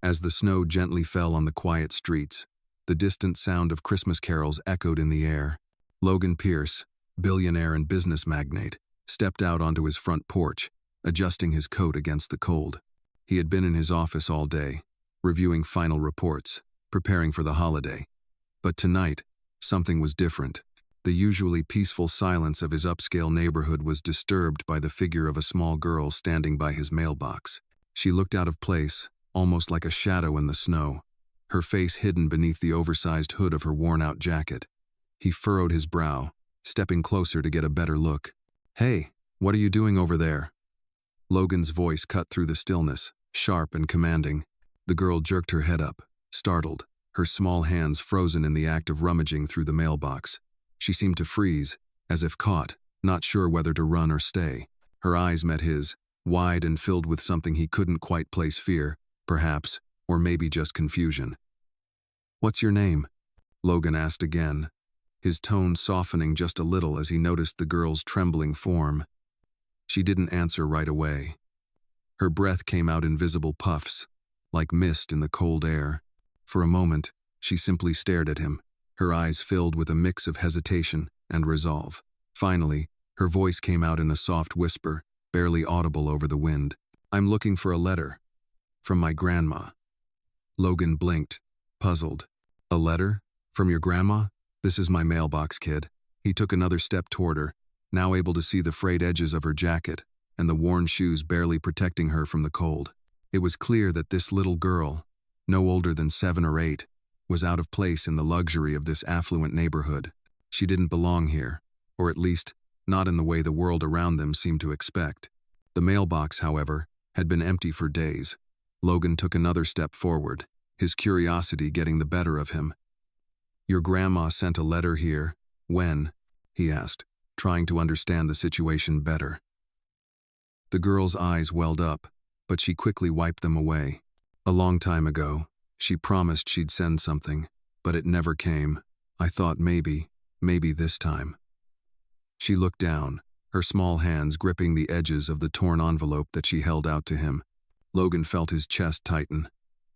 As the snow gently fell on the quiet streets, the distant sound of Christmas carols echoed in the air. Logan Pierce, billionaire and business magnate, stepped out onto his front porch, adjusting his coat against the cold. He had been in his office all day, reviewing final reports, preparing for the holiday. But tonight, something was different. The usually peaceful silence of his upscale neighborhood was disturbed by the figure of a small girl standing by his mailbox. She looked out of place, almost like a shadow in the snow, her face hidden beneath the oversized hood of her worn-out jacket. He furrowed his brow, stepping closer to get a better look. "Hey, what are you doing over there?" Logan's voice cut through the stillness, sharp and commanding. The girl jerked her head up, startled, her small hands frozen in the act of rummaging through the mailbox. She seemed to freeze, as if caught, not sure whether to run or stay. Her eyes met his, wide and filled with something he couldn't quite place: fear, perhaps, or maybe just confusion. "What's your name?" Logan asked again, his tone softening just a little as he noticed the girl's trembling form. She didn't answer right away. Her breath came out in visible puffs, like mist in the cold air. For a moment, she simply stared at him, her eyes filled with a mix of hesitation and resolve. Finally, her voice came out in a soft whisper, barely audible over the wind. "I'm looking for a letter. From my grandma." Logan blinked, puzzled. "A letter? From your grandma? This is my mailbox, kid." He took another step toward her, now able to see the frayed edges of her jacket and the worn shoes barely protecting her from the cold. It was clear that this little girl, no older than 7 or 8, was out of place in the luxury of this affluent neighborhood. She didn't belong here, or at least, not in the way the world around them seemed to expect. The mailbox, however, had been empty for days. Logan took another step forward, his curiosity getting the better of him. "Your grandma sent a letter here. When?" he asked, trying to understand the situation better. The girl's eyes welled up, but she quickly wiped them away. "A long time ago. She promised she'd send something, but it never came. I thought maybe this time." She looked down, her small hands gripping the edges of the torn envelope that she held out to him. Logan felt his chest tighten.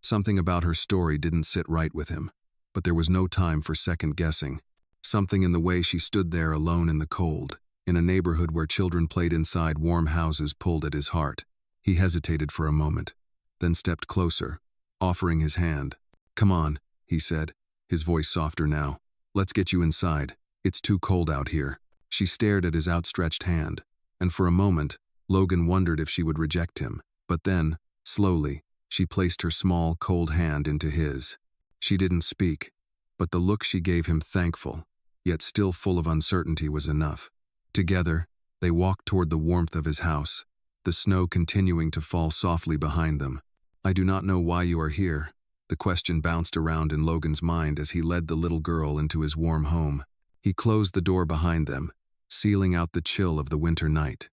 Something about her story didn't sit right with him, but there was no time for second-guessing. Something in the way she stood there alone in the cold, in a neighborhood where children played inside warm houses, pulled at his heart. He hesitated for a moment, then stepped closer, offering his hand. "Come on," he said, his voice softer now. "Let's get you inside. It's too cold out here." She stared at his outstretched hand, and for a moment, Logan wondered if she would reject him. But then, slowly, she placed her small, cold hand into his. She didn't speak, but the look she gave him, thankful, yet still full of uncertainty, was enough. Together, they walked toward the warmth of his house, the snow continuing to fall softly behind them. "I do not know why you are here." The question bounced around in Logan's mind as he led the little girl into his warm home. He closed the door behind them, sealing out the chill of the winter night.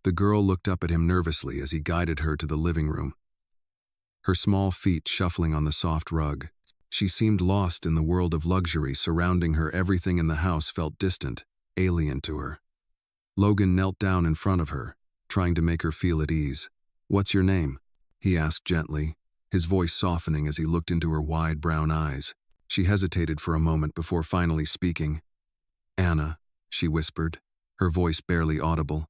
The girl looked up at him nervously as he guided her to the living room, her small feet shuffling on the soft rug. She seemed lost in the world of luxury surrounding her. Everything in the house felt distant, alien to her. Logan knelt down in front of her, trying to make her feel at ease. "What's your name?" he asked gently, his voice softening as he looked into her wide brown eyes. She hesitated for a moment before finally speaking. "Anna," she whispered, her voice barely audible.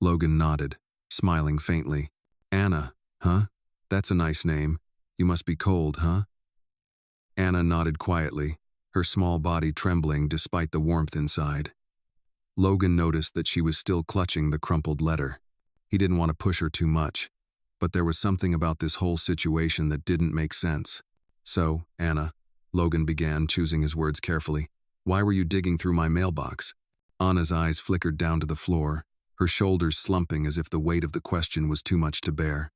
Logan nodded, smiling faintly. "Anna, huh? That's a nice name. You must be cold, huh?" Anna nodded quietly, her small body trembling despite the warmth inside. Logan noticed that she was still clutching the crumpled letter. He didn't want to push her too much, but there was something about this whole situation that didn't make sense. "So, Anna," Logan began, choosing his words carefully, "why were you digging through my mailbox?" Anna's eyes flickered down to the floor, her shoulders slumping as if the weight of the question was too much to bear.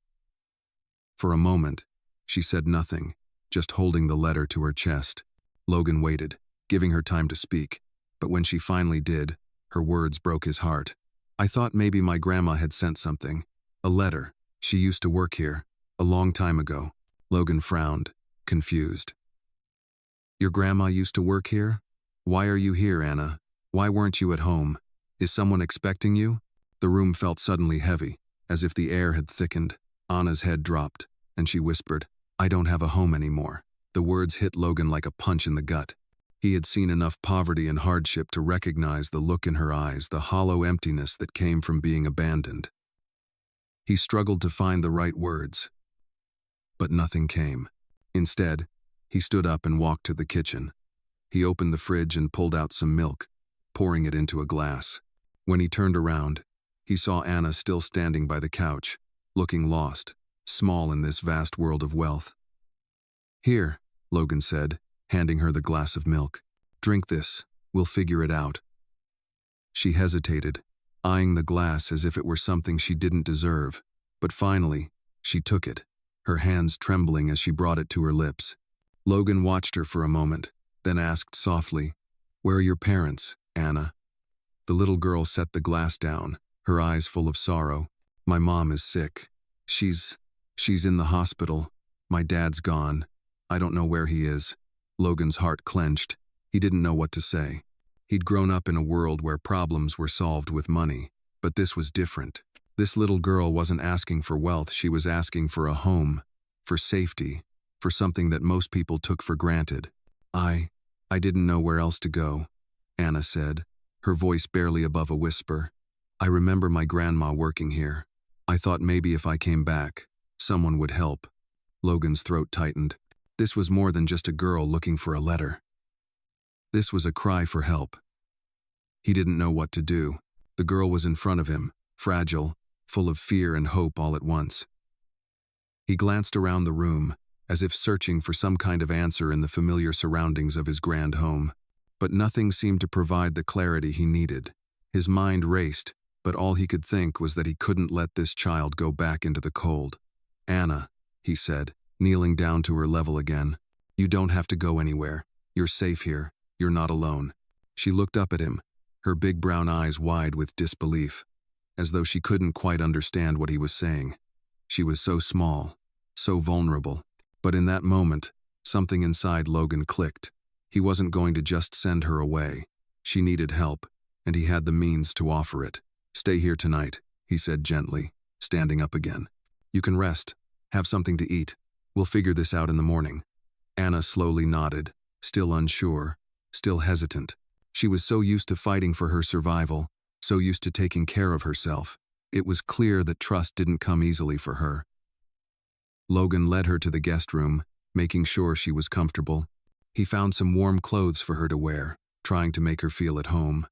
For a moment, she said nothing, just holding the letter to her chest. Logan waited, giving her time to speak, but when she finally did, her words broke his heart. "I thought maybe my grandma had sent something. A letter. She used to work here, a long time ago." Logan frowned, confused. "Your grandma used to work here? Why are you here, Anna? Why weren't you at home? Is someone expecting you?" The room felt suddenly heavy, as if the air had thickened. Anna's head dropped, and she whispered, "I don't have a home anymore." The words hit Logan like a punch in the gut. He had seen enough poverty and hardship to recognize the look in her eyes, the hollow emptiness that came from being abandoned. He struggled to find the right words, but nothing came. Instead, he stood up and walked to the kitchen. He opened the fridge and pulled out some milk, pouring it into a glass. When he turned around, he saw Anna still standing by the couch, looking lost, small in this vast world of wealth. "Here," Logan said, handing her the glass of milk. "Drink this, we'll figure it out." She hesitated, eyeing the glass as if it were something she didn't deserve, but finally, she took it, her hands trembling as she brought it to her lips. Logan watched her for a moment, then asked softly, "Where are your parents, Anna?" The little girl set the glass down, her eyes full of sorrow. "My mom is sick. She's in the hospital. My dad's gone. I don't know where he is." Logan's heart clenched. He didn't know what to say. He'd grown up in a world where problems were solved with money, but this was different. This little girl wasn't asking for wealth, she was asking for a home, for safety, for something that most people took for granted. I didn't know where else to go," Anna said, her voice barely above a whisper. "I remember my grandma working here. I thought maybe if I came back, someone would help." Logan's throat tightened. This was more than just a girl looking for a letter. This was a cry for help. He didn't know what to do. The girl was in front of him, fragile, full of fear and hope all at once. He glanced around the room, as if searching for some kind of answer in the familiar surroundings of his grand home. But nothing seemed to provide the clarity he needed. His mind raced, but all he could think was that he couldn't let this child go back into the cold. "Anna," he said, kneeling down to her level again, "you don't have to go anywhere. You're safe here. You're not alone." She looked up at him, her big brown eyes wide with disbelief, as though she couldn't quite understand what he was saying. She was so small, so vulnerable. But in that moment, something inside Logan clicked. He wasn't going to just send her away. She needed help, and he had the means to offer it. "Stay here tonight," he said gently, standing up again. "You can rest, have something to eat. We'll figure this out in the morning." Anna slowly nodded, still unsure, still hesitant. She was so used to fighting for her survival, so used to taking care of herself. It was clear that trust didn't come easily for her. Logan led her to the guest room, making sure she was comfortable. He found some warm clothes for her to wear, trying to make her feel at home.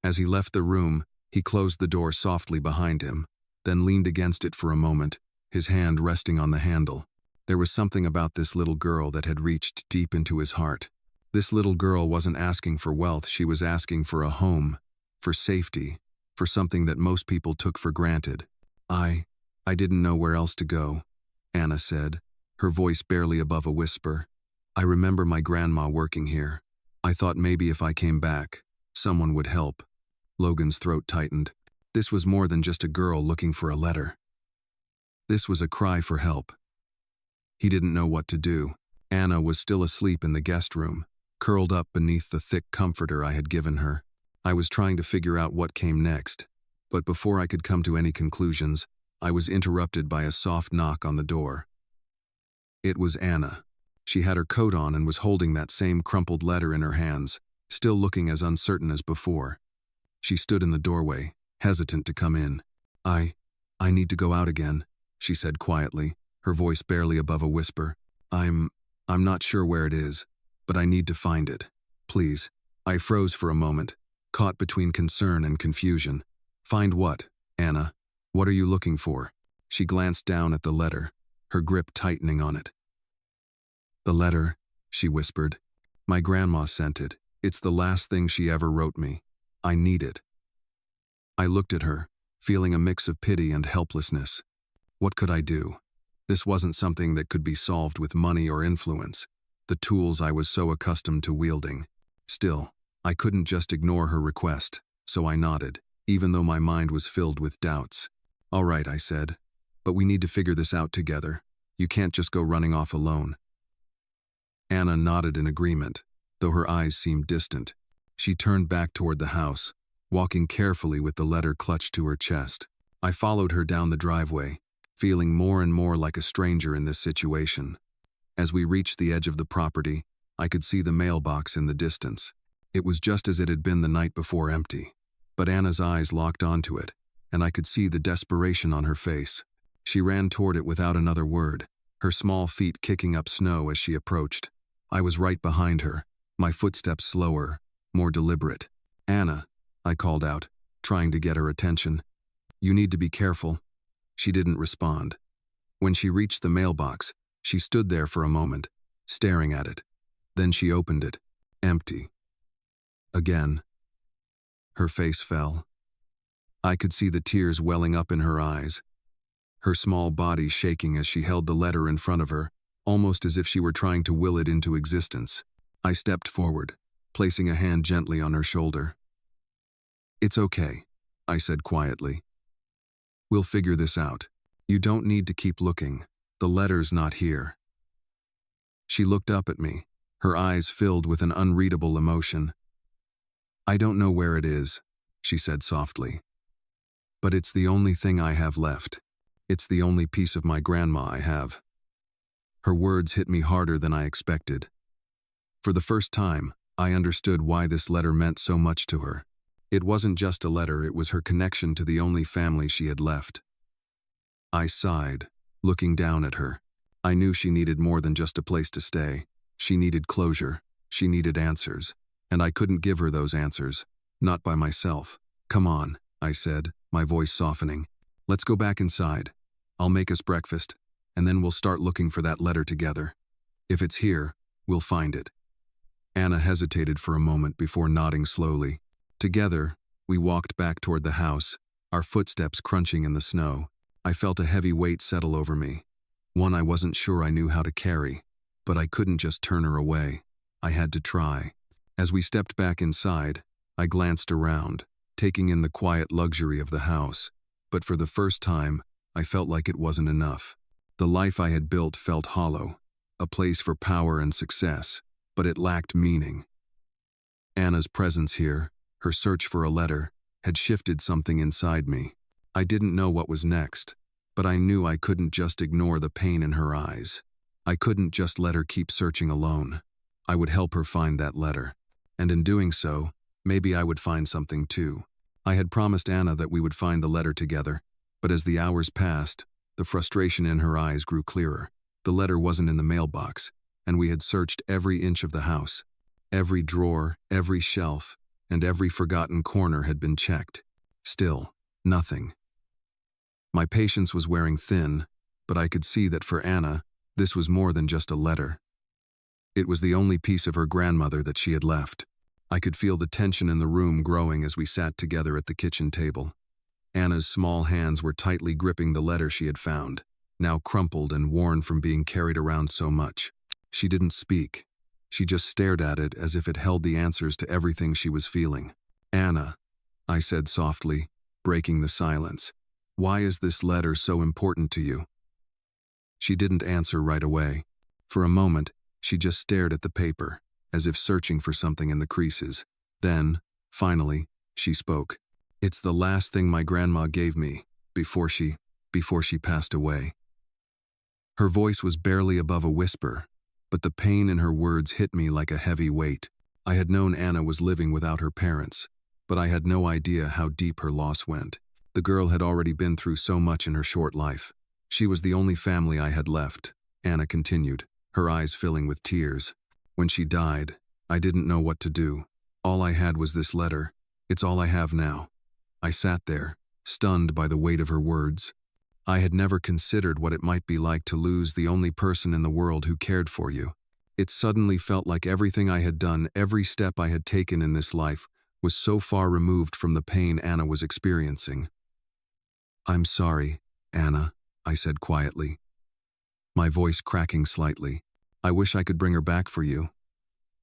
As he left the room, he closed the door softly behind him, then leaned against it for a moment, his hand resting on the handle. There was something about this little girl that had reached deep into his heart. This little girl wasn't asking for wealth, she was asking for a home, for safety, for something that most people took for granted. I didn't know where else to go," Anna said, her voice barely above a whisper. "I remember my grandma working here. I thought maybe if I came back, someone would help." Logan's throat tightened. This was more than just a girl looking for a letter. This was a cry for help. He didn't know what to do. Anna was still asleep in the guest room, curled up beneath the thick comforter I had given her. I was trying to figure out what came next, but before I could come to any conclusions, I was interrupted by a soft knock on the door. It was Anna. She had her coat on and was holding that same crumpled letter in her hands, still looking as uncertain as before. She stood in the doorway, hesitant to come in. I need to go out again," she said quietly, her voice barely above a whisper. I'm not sure where it is, but I need to find it. Please." I froze for a moment, caught between concern and confusion. "Find what, Anna? What are you looking for?" She glanced down at the letter, her grip tightening on it. "The letter," she whispered. "My grandma sent it. It's the last thing she ever wrote me. I need it." I looked at her, feeling a mix of pity and helplessness. What could I do? This wasn't something that could be solved with money or influence, the tools I was so accustomed to wielding. Still, I couldn't just ignore her request, so I nodded, even though my mind was filled with doubts. "All right," I said, "but we need to figure this out together. You can't just go running off alone." Anna nodded in agreement, though her eyes seemed distant. She turned back toward the house, walking carefully with the letter clutched to her chest. I followed her down the driveway, feeling more and more like a stranger in this situation. As we reached the edge of the property, I could see the mailbox in the distance. It was just as it had been the night before, empty. But Anna's eyes locked onto it, and I could see the desperation on her face. She ran toward it without another word, her small feet kicking up snow as she approached. I was right behind her, my footsteps slower, more deliberate. "Anna," I called out, trying to get her attention. "You need to be careful." She didn't respond. When she reached the mailbox, she stood there for a moment, staring at it. Then she opened it. Empty. Again. Her face fell. I could see the tears welling up in her eyes, her small body shaking as she held the letter in front of her, almost as if she were trying to will it into existence. I stepped forward, placing a hand gently on her shoulder. "It's okay," I said quietly. "We'll figure this out. You don't need to keep looking. The letter's not here." She looked up at me, her eyes filled with an unreadable emotion. "I don't know where it is," she said softly. "But it's the only thing I have left. It's the only piece of my grandma I have." Her words hit me harder than I expected. For the first time, I understood why this letter meant so much to her. It wasn't just a letter, it was her connection to the only family she had left. I sighed, looking down at her. I knew she needed more than just a place to stay. She needed closure. She needed answers. And I couldn't give her those answers. Not by myself. "Come on," I said, my voice softening. "Let's go back inside. I'll make us breakfast, and then we'll start looking for that letter together. If it's here, we'll find it." Anna hesitated for a moment before nodding slowly. Together, we walked back toward the house, our footsteps crunching in the snow. I felt a heavy weight settle over me, one I wasn't sure I knew how to carry, but I couldn't just turn her away. I had to try. As we stepped back inside, I glanced around, taking in the quiet luxury of the house, but for the first time, I felt like it wasn't enough. The life I had built felt hollow, a place for power and success, but it lacked meaning. Anna's presence here, her search for a letter, had shifted something inside me. I didn't know what was next, but I knew I couldn't just ignore the pain in her eyes. I couldn't just let her keep searching alone. I would help her find that letter, and in doing so, maybe I would find something too. I had promised Anna that we would find the letter together, but as the hours passed, the frustration in her eyes grew clearer. The letter wasn't in the mailbox, and we had searched every inch of the house. Every drawer, every shelf, and every forgotten corner had been checked. Still, nothing. My patience was wearing thin, but I could see that for Anna, this was more than just a letter. It was the only piece of her grandmother that she had left. I could feel the tension in the room growing as we sat together at the kitchen table. Anna's small hands were tightly gripping the letter she had found, now crumpled and worn from being carried around so much. She didn't speak. She just stared at it as if it held the answers to everything she was feeling. "Anna," I said softly, breaking the silence, "why is this letter so important to you?" She didn't answer right away. For a moment, she just stared at the paper, as if searching for something in the creases. Then, finally, she spoke. "It's the last thing my grandma gave me before she passed away." Her voice was barely above a whisper, but the pain in her words hit me like a heavy weight. I had known Anna was living without her parents, but I had no idea how deep her loss went. The girl had already been through so much in her short life. She was the only family I had left, Anna continued, her eyes filling with tears. "When she died, I didn't know what to do. All I had was this letter. It's all I have now." I sat there, stunned by the weight of her words. I had never considered what it might be like to lose the only person in the world who cared for you. It suddenly felt like everything I had done, every step I had taken in this life, was so far removed from the pain Anna was experiencing. "I'm sorry, Anna," I said quietly, my voice cracking slightly. "I wish I could bring her back for you."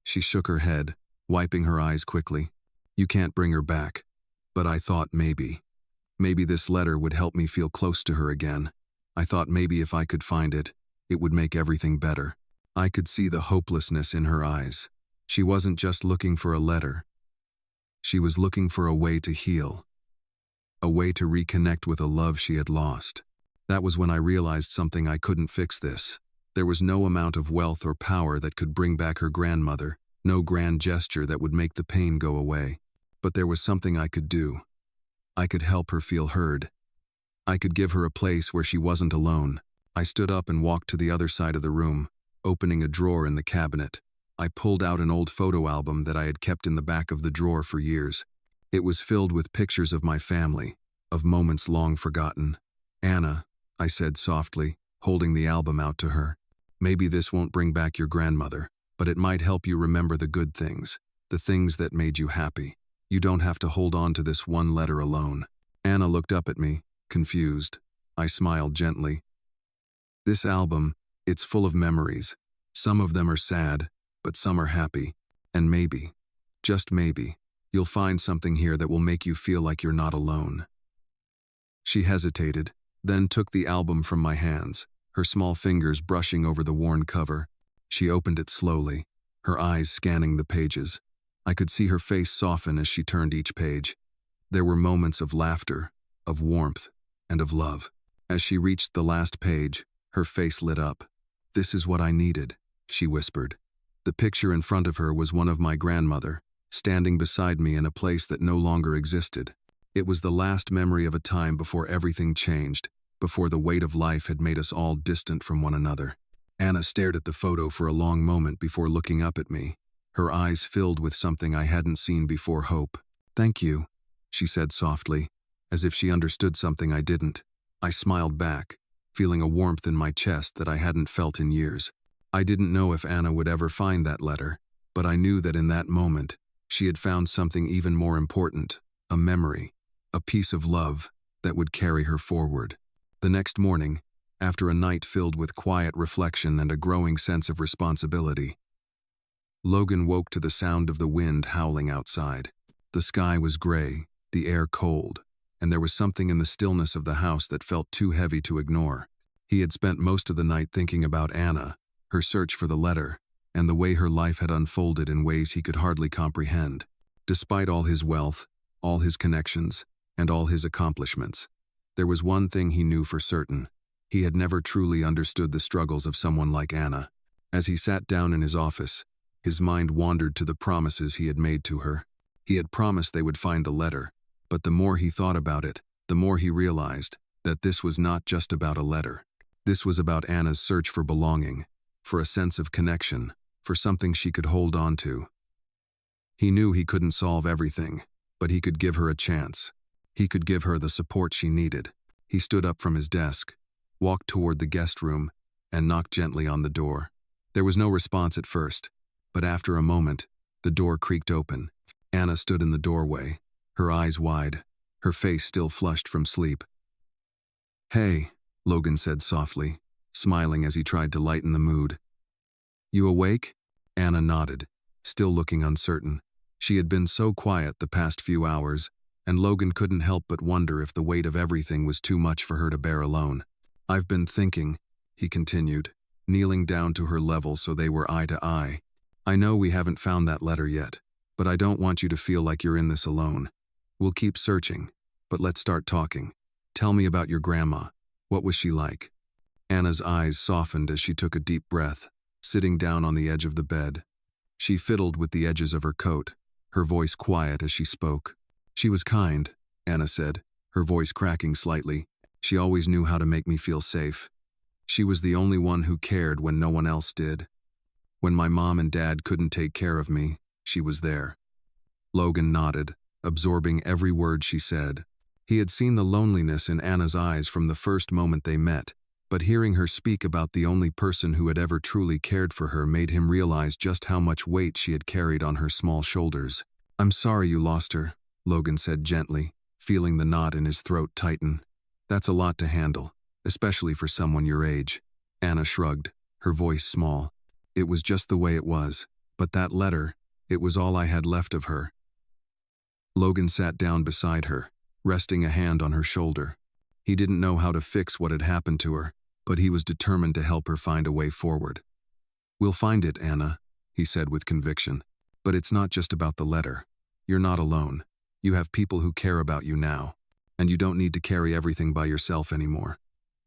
She shook her head, wiping her eyes quickly. "You can't bring her back. But I thought maybe this letter would help me feel close to her again. I thought maybe if I could find it, it would make everything better." I could see the hopelessness in her eyes. She wasn't just looking for a letter. She was looking for a way to heal, a way to reconnect with a love she had lost. That was when I realized something. I couldn't fix this. There was no amount of wealth or power that could bring back her grandmother, no grand gesture that would make the pain go away. But there was something I could do. I could help her feel heard. I could give her a place where she wasn't alone. I stood up and walked to the other side of the room, opening a drawer in the cabinet. I pulled out an old photo album that I had kept in the back of the drawer for years. It was filled with pictures of my family, of moments long forgotten. "Anna," I said softly, holding the album out to her. "Maybe this won't bring back your grandmother, but it might help you remember the good things, the things that made you happy. You don't have to hold on to this one letter alone." Anna looked up at me, confused. I smiled gently. "This album, it's full of memories. Some of them are sad, but some are happy. And maybe, just maybe, you'll find something here that will make you feel like you're not alone." She hesitated, then took the album from my hands, her small fingers brushing over the worn cover. She opened it slowly, her eyes scanning the pages. I could see her face soften as she turned each page. There were moments of laughter, of warmth, and of love. As she reached the last page, her face lit up. "This is what I needed," she whispered. The picture in front of her was one of my grandmother, standing beside me in a place that no longer existed. It was the last memory of a time before everything changed, before the weight of life had made us all distant from one another. Anna stared at the photo for a long moment before looking up at me, her eyes filled with something I hadn't seen before: hope. "Thank you," she said softly, as if she understood something I didn't. I smiled back, feeling a warmth in my chest that I hadn't felt in years. I didn't know if Anna would ever find that letter, but I knew that in that moment, she had found something even more important, a memory, a piece of love that would carry her forward. The next morning, after a night filled with quiet reflection and a growing sense of responsibility, Logan woke to the sound of the wind howling outside. The sky was gray, the air cold, and there was something in the stillness of the house that felt too heavy to ignore. He had spent most of the night thinking about Anna, her search for the letter, and the way her life had unfolded in ways he could hardly comprehend. Despite all his wealth, all his connections, and all his accomplishments, there was one thing he knew for certain. He had never truly understood the struggles of someone like Anna. As he sat down in his office, his mind wandered to the promises he had made to her. He had promised they would find the letter, but the more he thought about it, the more he realized that this was not just about a letter. This was about Anna's search for belonging, for a sense of connection, for something she could hold on to. He knew he couldn't solve everything, but he could give her a chance. He could give her the support she needed. He stood up from his desk, walked toward the guest room, and knocked gently on the door. There was no response at first, but after a moment, the door creaked open. Anna stood in the doorway, her eyes wide, her face still flushed from sleep. "Hey," Logan said softly, smiling as he tried to lighten the mood. "You awake?" Anna nodded, still looking uncertain. She had been so quiet the past few hours, and Logan couldn't help but wonder if the weight of everything was too much for her to bear alone. "I've been thinking," he continued, kneeling down to her level so they were eye to eye. "I know we haven't found that letter yet, but I don't want you to feel like you're in this alone. We'll keep searching, but let's start talking. Tell me about your grandma. What was she like?" Anna's eyes softened as she took a deep breath, sitting down on the edge of the bed. She fiddled with the edges of her coat, her voice quiet as she spoke. "She was kind," Anna said, her voice cracking slightly. "She always knew how to make me feel safe. She was the only one who cared when no one else did. When my mom and dad couldn't take care of me, she was there." Logan nodded, absorbing every word she said. He had seen the loneliness in Anna's eyes from the first moment they met, but hearing her speak about the only person who had ever truly cared for her made him realize just how much weight she had carried on her small shoulders. "I'm sorry you lost her," Logan said gently, feeling the knot in his throat tighten. "That's a lot to handle, especially for someone your age." Anna shrugged, her voice small. "It was just the way it was, but that letter, it was all I had left of her." Logan sat down beside her, resting a hand on her shoulder. He didn't know how to fix what had happened to her, but he was determined to help her find a way forward. "We'll find it, Anna," he said with conviction. "But it's not just about the letter. You're not alone. You have people who care about you now, and you don't need to carry everything by yourself anymore."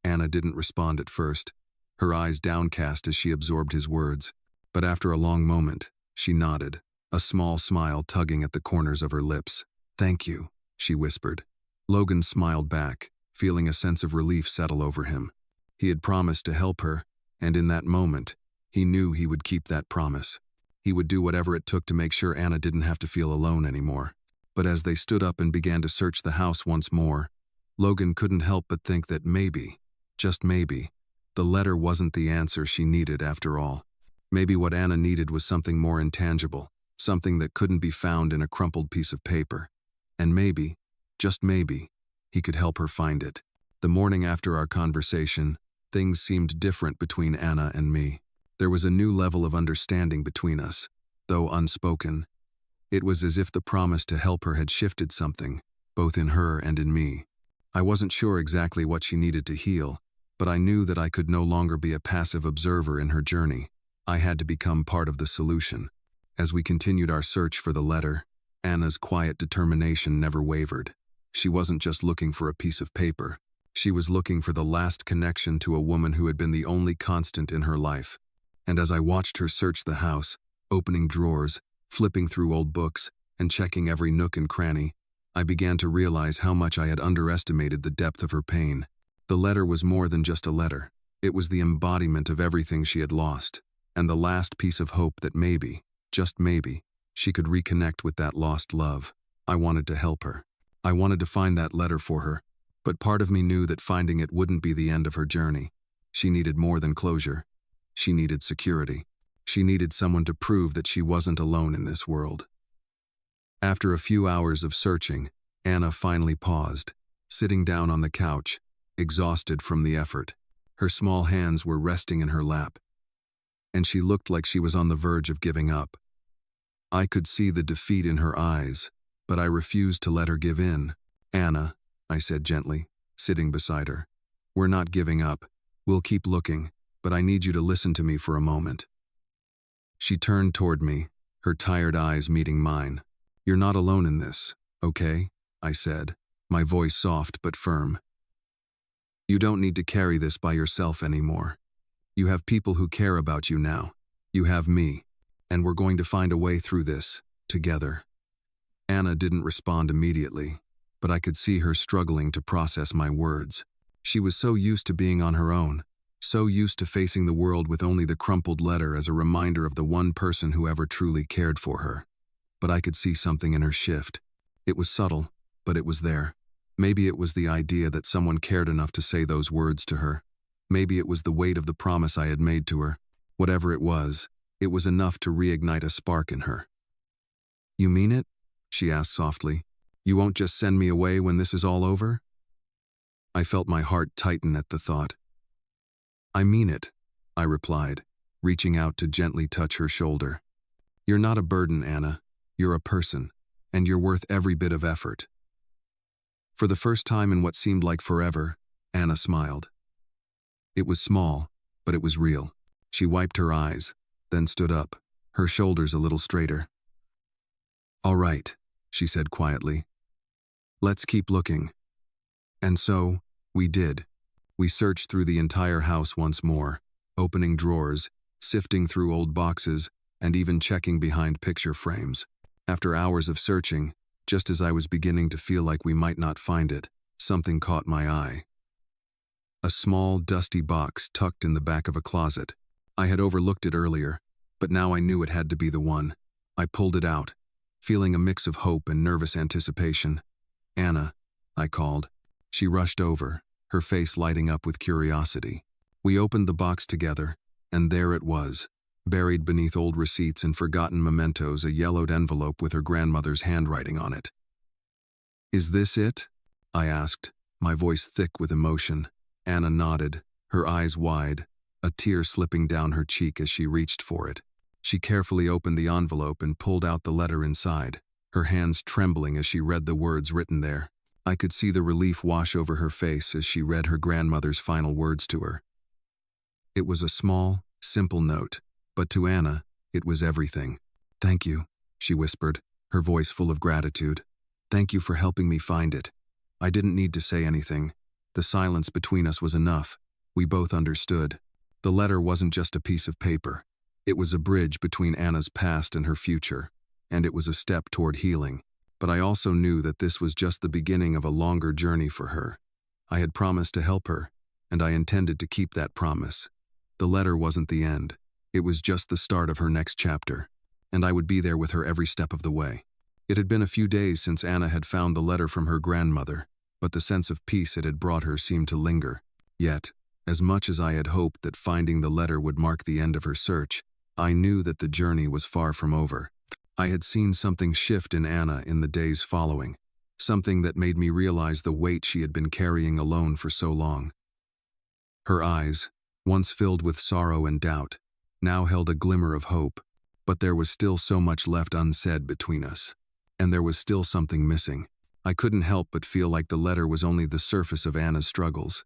Anna didn't respond at first, her eyes downcast as she absorbed his words. But after a long moment, she nodded, a small smile tugging at the corners of her lips. "Thank you," she whispered. Logan smiled back, feeling a sense of relief settle over him. He had promised to help her, and in that moment, he knew he would keep that promise. He would do whatever it took to make sure Anna didn't have to feel alone anymore. But as they stood up and began to search the house once more, Logan couldn't help but think that maybe, just maybe, the letter wasn't the answer she needed after all. Maybe what Anna needed was something more intangible, something that couldn't be found in a crumpled piece of paper. And maybe, just maybe, he could help her find it. The morning after our conversation, things seemed different between Anna and me. There was a new level of understanding between us, though unspoken. It was as if the promise to help her had shifted something, both in her and in me. I wasn't sure exactly what she needed to heal, but I knew that I could no longer be a passive observer in her journey. I had to become part of the solution. As we continued our search for the letter, Anna's quiet determination never wavered. She wasn't just looking for a piece of paper. She was looking for the last connection to a woman who had been the only constant in her life. And as I watched her search the house, opening drawers, flipping through old books, and checking every nook and cranny, I began to realize how much I had underestimated the depth of her pain. The letter was more than just a letter. It was the embodiment of everything she had lost, and the last piece of hope that maybe, just maybe, she could reconnect with that lost love. I wanted to help her. I wanted to find that letter for her, but part of me knew that finding it wouldn't be the end of her journey. She needed more than closure. She needed security. She needed someone to prove that she wasn't alone in this world. After a few hours of searching, Anna finally paused, sitting down on the couch, exhausted from the effort. Her small hands were resting in her lap, and she looked like she was on the verge of giving up. I could see the defeat in her eyes, but I refused to let her give in. "Anna," I said gently, sitting beside her, "we're not giving up. We'll keep looking, but I need you to listen to me for a moment." She turned toward me, her tired eyes meeting mine. "You're not alone in this, okay?" I said, my voice soft but firm. "You don't need to carry this by yourself anymore. You have people who care about you now. You have me, and we're going to find a way through this, together." Anna didn't respond immediately, but I could see her struggling to process my words. She was so used to being on her own, so used to facing the world with only the crumpled letter as a reminder of the one person who ever truly cared for her. But I could see something in her shift. It was subtle, but it was there. Maybe it was the idea that someone cared enough to say those words to her. Maybe it was the weight of the promise I had made to her. Whatever it was enough to reignite a spark in her. "You mean it?" she asked softly. "You won't just send me away when this is all over?" I felt my heart tighten at the thought. "I mean it," I replied, reaching out to gently touch her shoulder. "You're not a burden, Anna. You're a person, and you're worth every bit of effort." For the first time in what seemed like forever, Anna smiled. It was small, but it was real. She wiped her eyes, then stood up, her shoulders a little straighter. "All right," she said quietly. "Let's keep looking." And so, we did. We searched through the entire house once more, opening drawers, sifting through old boxes, and even checking behind picture frames. After hours of searching, just as I was beginning to feel like we might not find it, something caught my eye. A small, dusty box tucked in the back of a closet. I had overlooked it earlier, but now I knew it had to be the one. I pulled it out, feeling a mix of hope and nervous anticipation. "Anna," I called. She rushed over, her face lighting up with curiosity. We opened the box together, and there it was, buried beneath old receipts and forgotten mementos, a yellowed envelope with her grandmother's handwriting on it. "Is this it?" I asked, my voice thick with emotion. Anna nodded, her eyes wide, a tear slipping down her cheek as she reached for it. She carefully opened the envelope and pulled out the letter inside, her hands trembling as she read the words written there. I could see the relief wash over her face as she read her grandmother's final words to her. It was a small, simple note, but to Anna, it was everything. "Thank you," she whispered, her voice full of gratitude. "Thank you for helping me find it. I didn't need to say anything. The silence between us was enough. We both understood. The letter wasn't just a piece of paper. It was a bridge between Anna's past and her future, and it was a step toward healing. But I also knew that this was just the beginning of a longer journey for her. I had promised to help her, and I intended to keep that promise. The letter wasn't the end. It was just the start of her next chapter, and I would be there with her every step of the way. It had been a few days since Anna had found the letter from her grandmother, but the sense of peace it had brought her seemed to linger. Yet, as much as I had hoped that finding the letter would mark the end of her search, I knew that the journey was far from over. I had seen something shift in Anna in the days following, something that made me realize the weight she had been carrying alone for so long. Her eyes, once filled with sorrow and doubt, now held a glimmer of hope, but there was still so much left unsaid between us. And there was still something missing. I couldn't help but feel like the letter was only the surface of Anna's struggles.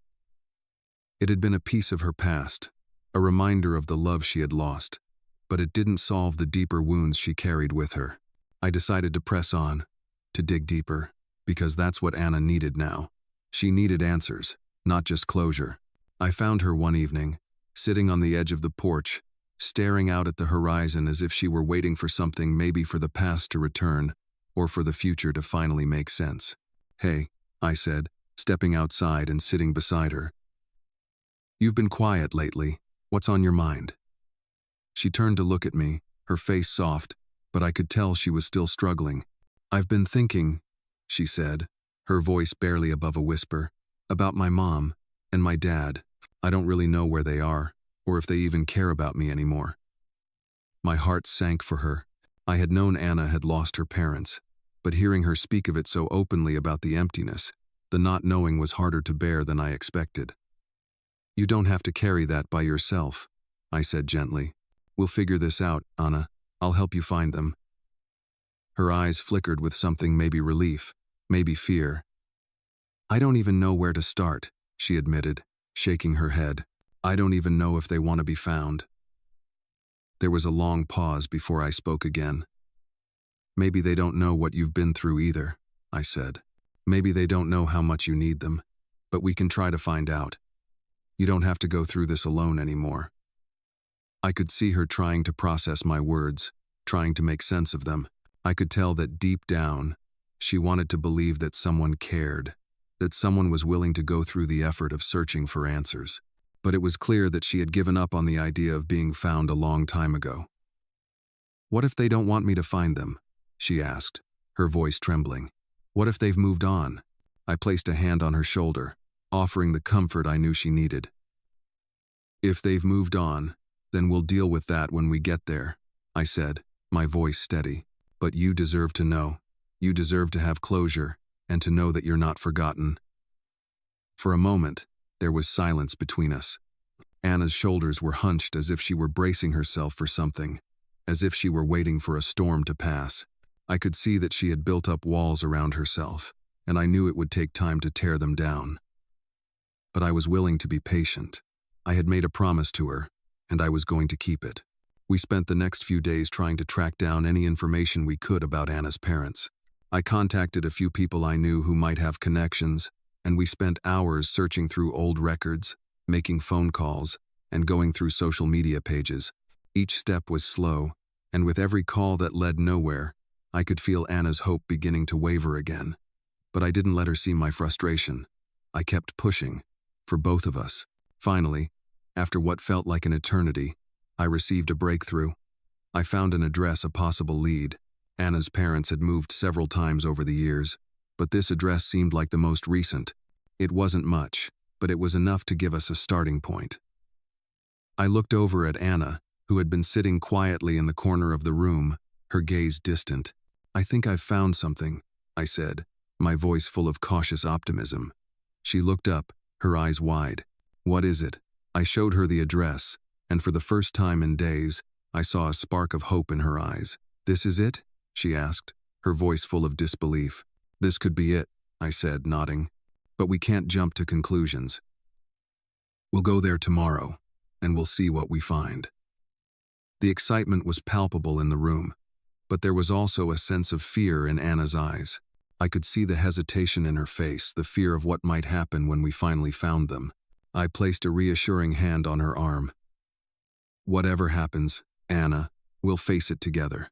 It had been a piece of her past, a reminder of the love she had lost, but it didn't solve the deeper wounds she carried with her. I decided to press on, to dig deeper, because that's what Anna needed now. She needed answers, not just closure. I found her one evening, sitting on the edge of the porch, staring out at the horizon as if she were waiting for something, maybe for the past to return, or for the future to finally make sense. "Hey," I said, stepping outside and sitting beside her. "You've been quiet lately. What's on your mind?" She turned to look at me, her face soft, but I could tell she was still struggling. "I've been thinking," she said, her voice barely above a whisper, "about my mom and my dad. I don't really know where they are, or if they even care about me anymore." My heart sank for her. I had known Anna had lost her parents, but hearing her speak of it so openly about the emptiness, the not knowing was harder to bear than I expected. "You don't have to carry that by yourself," I said gently. "We'll figure this out, Anna. I'll help you find them." Her eyes flickered with something, maybe relief, maybe fear. "I don't even know where to start," she admitted, shaking her head. "I don't even know if they want to be found." There was a long pause before I spoke again. "Maybe they don't know what you've been through either," I said. "Maybe they don't know how much you need them, but we can try to find out. You don't have to go through this alone anymore." I could see her trying to process my words, trying to make sense of them. I could tell that deep down, she wanted to believe that someone cared, that someone was willing to go through the effort of searching for answers. But it was clear that she had given up on the idea of being found a long time ago. "What if they don't want me to find them?" she asked, her voice trembling. "What if they've moved on?" I placed a hand on her shoulder, offering the comfort I knew she needed. "If they've moved on, then we'll deal with that when we get there," I said, my voice steady. "But you deserve to know. You deserve to have closure, and to know that you're not forgotten." For a moment, there was silence between us. Anna's shoulders were hunched as if she were bracing herself for something, as if she were waiting for a storm to pass. I could see that she had built up walls around herself, and I knew it would take time to tear them down. But I was willing to be patient. I had made a promise to her, and I was going to keep it. We spent the next few days trying to track down any information we could about Anna's parents. I contacted a few people I knew who might have connections, and we spent hours searching through old records, making phone calls, and going through social media pages. Each step was slow, and with every call that led nowhere, I could feel Anna's hope beginning to waver again. But I didn't let her see my frustration. I kept pushing, for both of us. Finally, after what felt like an eternity, I received a breakthrough. I found an address, a possible lead. Anna's parents had moved several times over the years, but this address seemed like the most recent. It wasn't much, but it was enough to give us a starting point. I looked over at Anna, who had been sitting quietly in the corner of the room, her gaze distant. "I think I've found something," I said, my voice full of cautious optimism. She looked up, her eyes wide. "What is it?" I showed her the address, and for the first time in days, I saw a spark of hope in her eyes. "This is it?" she asked, her voice full of disbelief. "This could be it," I said, nodding. "But we can't jump to conclusions. We'll go there tomorrow, and we'll see what we find." The excitement was palpable in the room, but there was also a sense of fear in Anna's eyes. I could see the hesitation in her face, the fear of what might happen when we finally found them. I placed a reassuring hand on her arm. "Whatever happens, Anna, we'll face it together."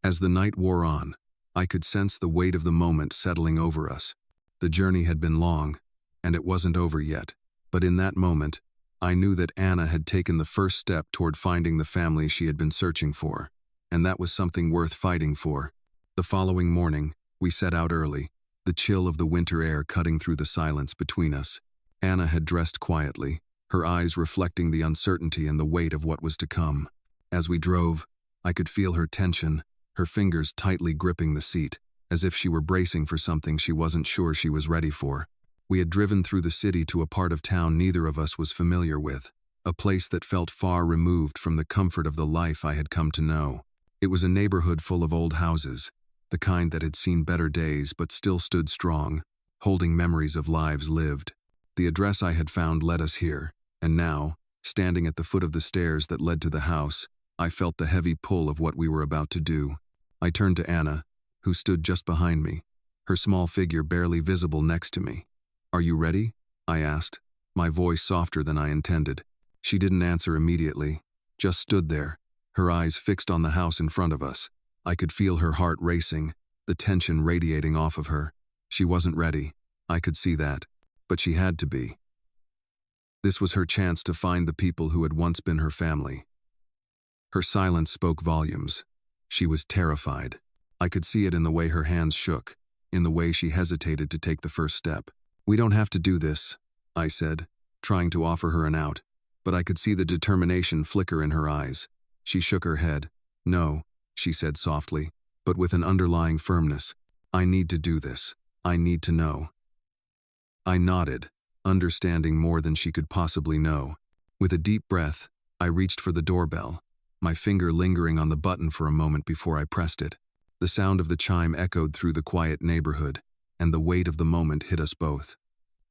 As the night wore on, I could sense the weight of the moment settling over us. The journey had been long, and it wasn't over yet. But in that moment, I knew that Anna had taken the first step toward finding the family she had been searching for, and that was something worth fighting for. The following morning, we set out early, the chill of the winter air cutting through the silence between us. Anna had dressed quietly, her eyes reflecting the uncertainty and the weight of what was to come. As we drove, I could feel her tension, her fingers tightly gripping the seat, as if she were bracing for something she wasn't sure she was ready for. We had driven through the city to a part of town neither of us was familiar with, a place that felt far removed from the comfort of the life I had come to know. It was a neighborhood full of old houses, the kind that had seen better days but still stood strong, holding memories of lives lived. The address I had found led us here, and now, standing at the foot of the stairs that led to the house, I felt the heavy pull of what we were about to do. I turned to Anna, who stood just behind me, her small figure barely visible next to me. "Are you ready?" I asked, my voice softer than I intended. She didn't answer immediately, just stood there, her eyes fixed on the house in front of us. I could feel her heart racing, the tension radiating off of her. She wasn't ready, I could see that, but she had to be. This was her chance to find the people who had once been her family. Her silence spoke volumes. She was terrified. I could see it in the way her hands shook, in the way she hesitated to take the first step. "We don't have to do this," I said, trying to offer her an out, but I could see the determination flicker in her eyes. She shook her head. "No," she said softly, but with an underlying firmness. "I need to do this. I need to know." I nodded, understanding more than she could possibly know. With a deep breath, I reached for the doorbell, my finger lingering on the button for a moment before I pressed it. The sound of the chime echoed through the quiet neighborhood, and the weight of the moment hit us both.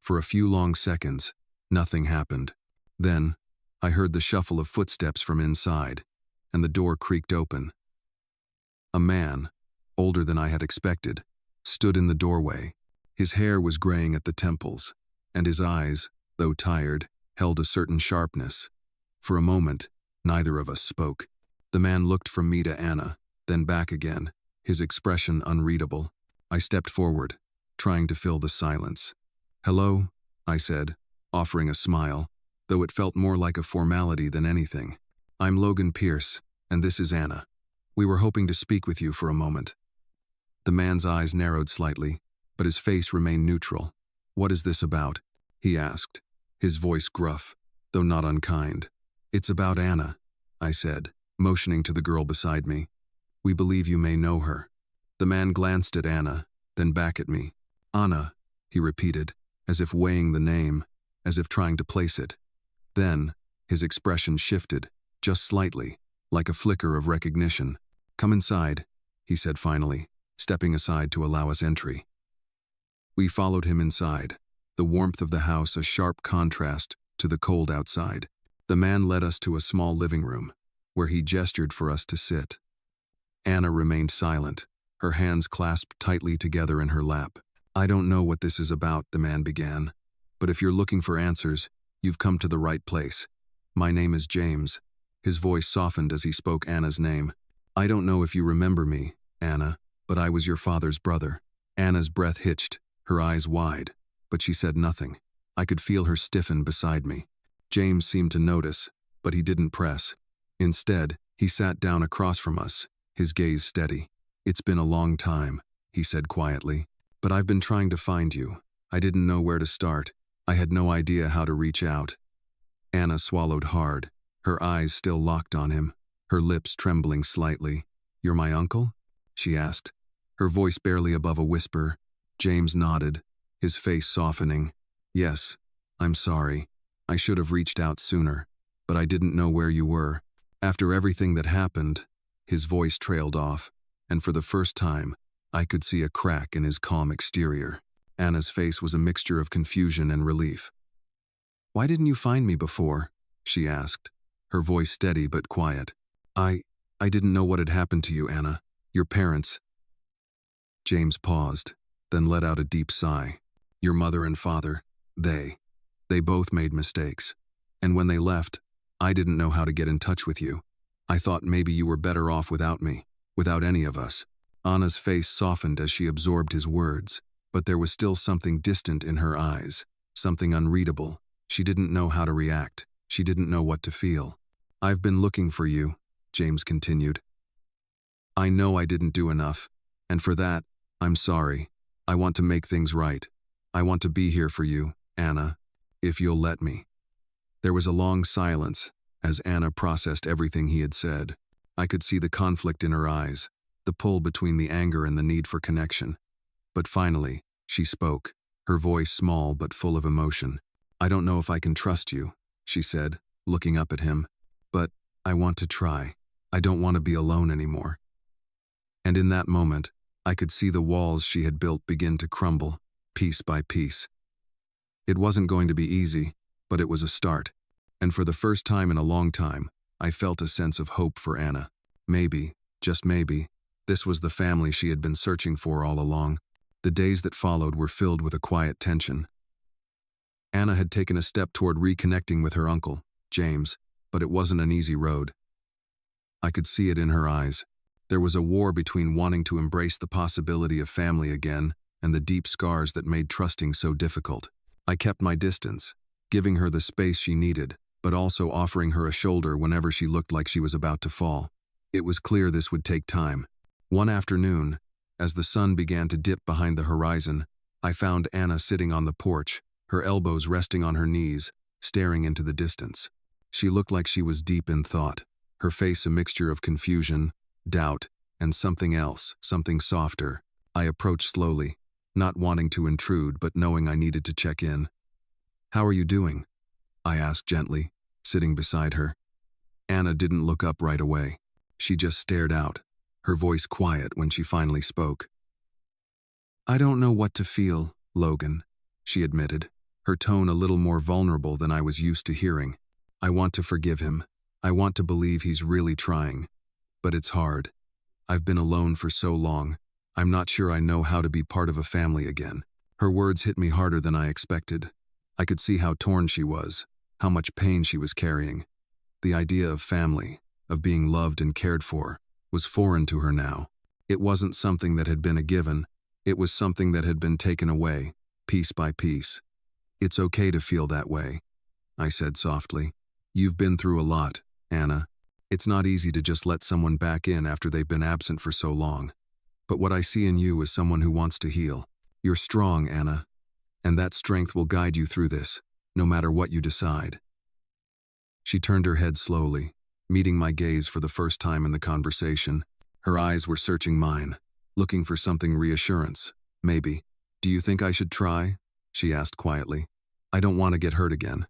For a few long seconds, nothing happened. Then, I heard the shuffle of footsteps from inside, and the door creaked open. A man, older than I had expected, stood in the doorway. His hair was graying at the temples, and his eyes, though tired, held a certain sharpness. For a moment, neither of us spoke. The man looked from me to Anna, then back again, his expression unreadable. I stepped forward, trying to fill the silence. "Hello," I said, offering a smile, though it felt more like a formality than anything. "I'm Logan Pierce, and this is Anna. We were hoping to speak with you for a moment." The man's eyes narrowed slightly, but his face remained neutral. "What is this about?" he asked, his voice gruff, though not unkind. "It's about Anna," I said, motioning to the girl beside me. "We believe you may know her." The man glanced at Anna, then back at me. "Anna," he repeated, as if weighing the name, as if trying to place it. Then, his expression shifted, just slightly, like a flicker of recognition. "Come inside," he said finally, stepping aside to allow us entry. We followed him inside, the warmth of the house a sharp contrast to the cold outside. The man led us to a small living room, where he gestured for us to sit. Anna remained silent, her hands clasped tightly together in her lap. "I don't know what this is about," the man began, "but if you're looking for answers, you've come to the right place. My name is James." His voice softened as he spoke Anna's name. "I don't know if you remember me, Anna, but I was your father's brother." Anna's breath hitched, her eyes wide, but she said nothing. I could feel her stiffen beside me. James seemed to notice, but he didn't press. Instead, he sat down across from us, his gaze steady. "It's been a long time," he said quietly, "but I've been trying to find you. I didn't know where to start. I had no idea how to reach out." Anna swallowed hard, her eyes still locked on him, her lips trembling slightly. "You're my uncle?" she asked, her voice barely above a whisper. James nodded, his face softening. "Yes, I'm sorry. I should have reached out sooner, but I didn't know where you were. After everything that happened," his voice trailed off, and for the first time, I could see a crack in his calm exterior. Anna's face was a mixture of confusion and relief. "Why didn't you find me before?" she asked, her voice steady but quiet. I didn't know what had happened to you, Anna. Your parents." James paused, then let out a deep sigh. Your mother and father, they both made mistakes. And when they left, I didn't know how to get in touch with you. I thought maybe you were better off without me, without any of us. Anna's face softened as she absorbed his words, but there was still something distant in her eyes, something unreadable. She didn't know how to react. She didn't know what to feel. I've been looking for you, James continued. I know I didn't do enough, and for that, I'm sorry. I want to make things right. I want to be here for you, Anna, if you'll let me. There was a long silence as Anna processed everything he had said. I could see the conflict in her eyes, the pull between the anger and the need for connection. But finally, she spoke, her voice small but full of emotion. I don't know if I can trust you, she said, looking up at him. But I want to try. I don't want to be alone anymore. And in that moment, I could see the walls she had built begin to crumble, piece by piece. It wasn't going to be easy, but it was a start. And for the first time in a long time, I felt a sense of hope for Anna. Maybe, just maybe, this was the family she had been searching for all along. The days that followed were filled with a quiet tension. Anna had taken a step toward reconnecting with her uncle, James, but it wasn't an easy road. I could see it in her eyes. There was a war between wanting to embrace the possibility of family again and the deep scars that made trusting so difficult. I kept my distance, giving her the space she needed, but also offering her a shoulder whenever she looked like she was about to fall. It was clear this would take time. One afternoon, as the sun began to dip behind the horizon, I found Anna sitting on the porch, her elbows resting on her knees, staring into the distance. She looked like she was deep in thought, her face a mixture of confusion, doubt, and something else, something softer. I approached slowly, not wanting to intrude but knowing I needed to check in. How are you doing? I asked gently, sitting beside her. Anna didn't look up right away. She just stared out, her voice quiet when she finally spoke. I don't know what to feel, Logan, she admitted, her tone a little more vulnerable than I was used to hearing. I want to forgive him. I want to believe he's really trying. But it's hard. I've been alone for so long. I'm not sure I know how to be part of a family again. Her words hit me harder than I expected. I could see how torn she was, how much pain she was carrying. The idea of family, of being loved and cared for, was foreign to her now. It wasn't something that had been a given. It was something that had been taken away, piece by piece. It's okay to feel that way, I said softly. You've been through a lot, Anna. It's not easy to just let someone back in after they've been absent for so long. But what I see in you is someone who wants to heal. You're strong, Anna. And that strength will guide you through this, no matter what you decide. She turned her head slowly, meeting my gaze for the first time in the conversation. Her eyes were searching mine, looking for something reassurance. Maybe. Do you think I should try? She asked quietly. I don't want to get hurt again.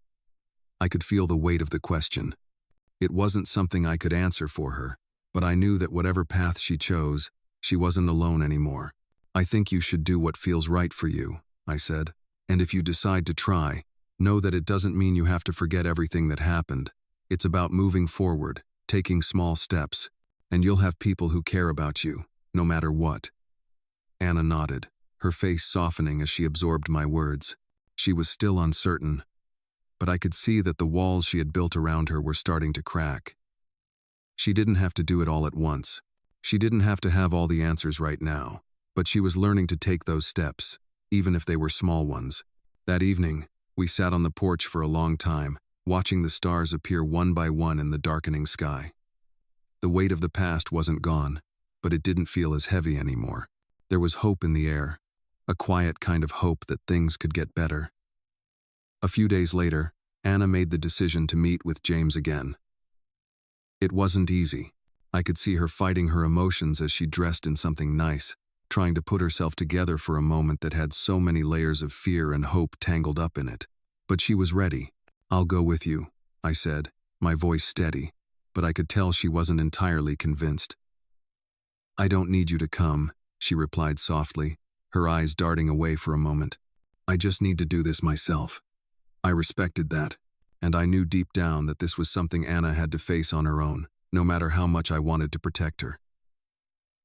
I could feel the weight of the question. It wasn't something I could answer for her, but I knew that whatever path she chose, she wasn't alone anymore. I think you should do what feels right for you, I said. And if you decide to try, know that it doesn't mean you have to forget everything that happened. It's about moving forward, taking small steps, and you'll have people who care about you, no matter what. Anna nodded, her face softening as she absorbed my words. She was still uncertain, but I could see that the walls she had built around her were starting to crack. She didn't have to do it all at once. She didn't have to have all the answers right now, but she was learning to take those steps, even if they were small ones. That evening, we sat on the porch for a long time, watching the stars appear one by one in the darkening sky. The weight of the past wasn't gone, but it didn't feel as heavy anymore. There was hope in the air, a quiet kind of hope that things could get better. A few days later, Anna made the decision to meet with James again. It wasn't easy. I could see her fighting her emotions as she dressed in something nice, trying to put herself together for a moment that had so many layers of fear and hope tangled up in it. But she was ready. I'll go with you, I said, my voice steady, but I could tell she wasn't entirely convinced. I don't need you to come, she replied softly, her eyes darting away for a moment. I just need to do this myself. I respected that, and I knew deep down that this was something Anna had to face on her own, no matter how much I wanted to protect her.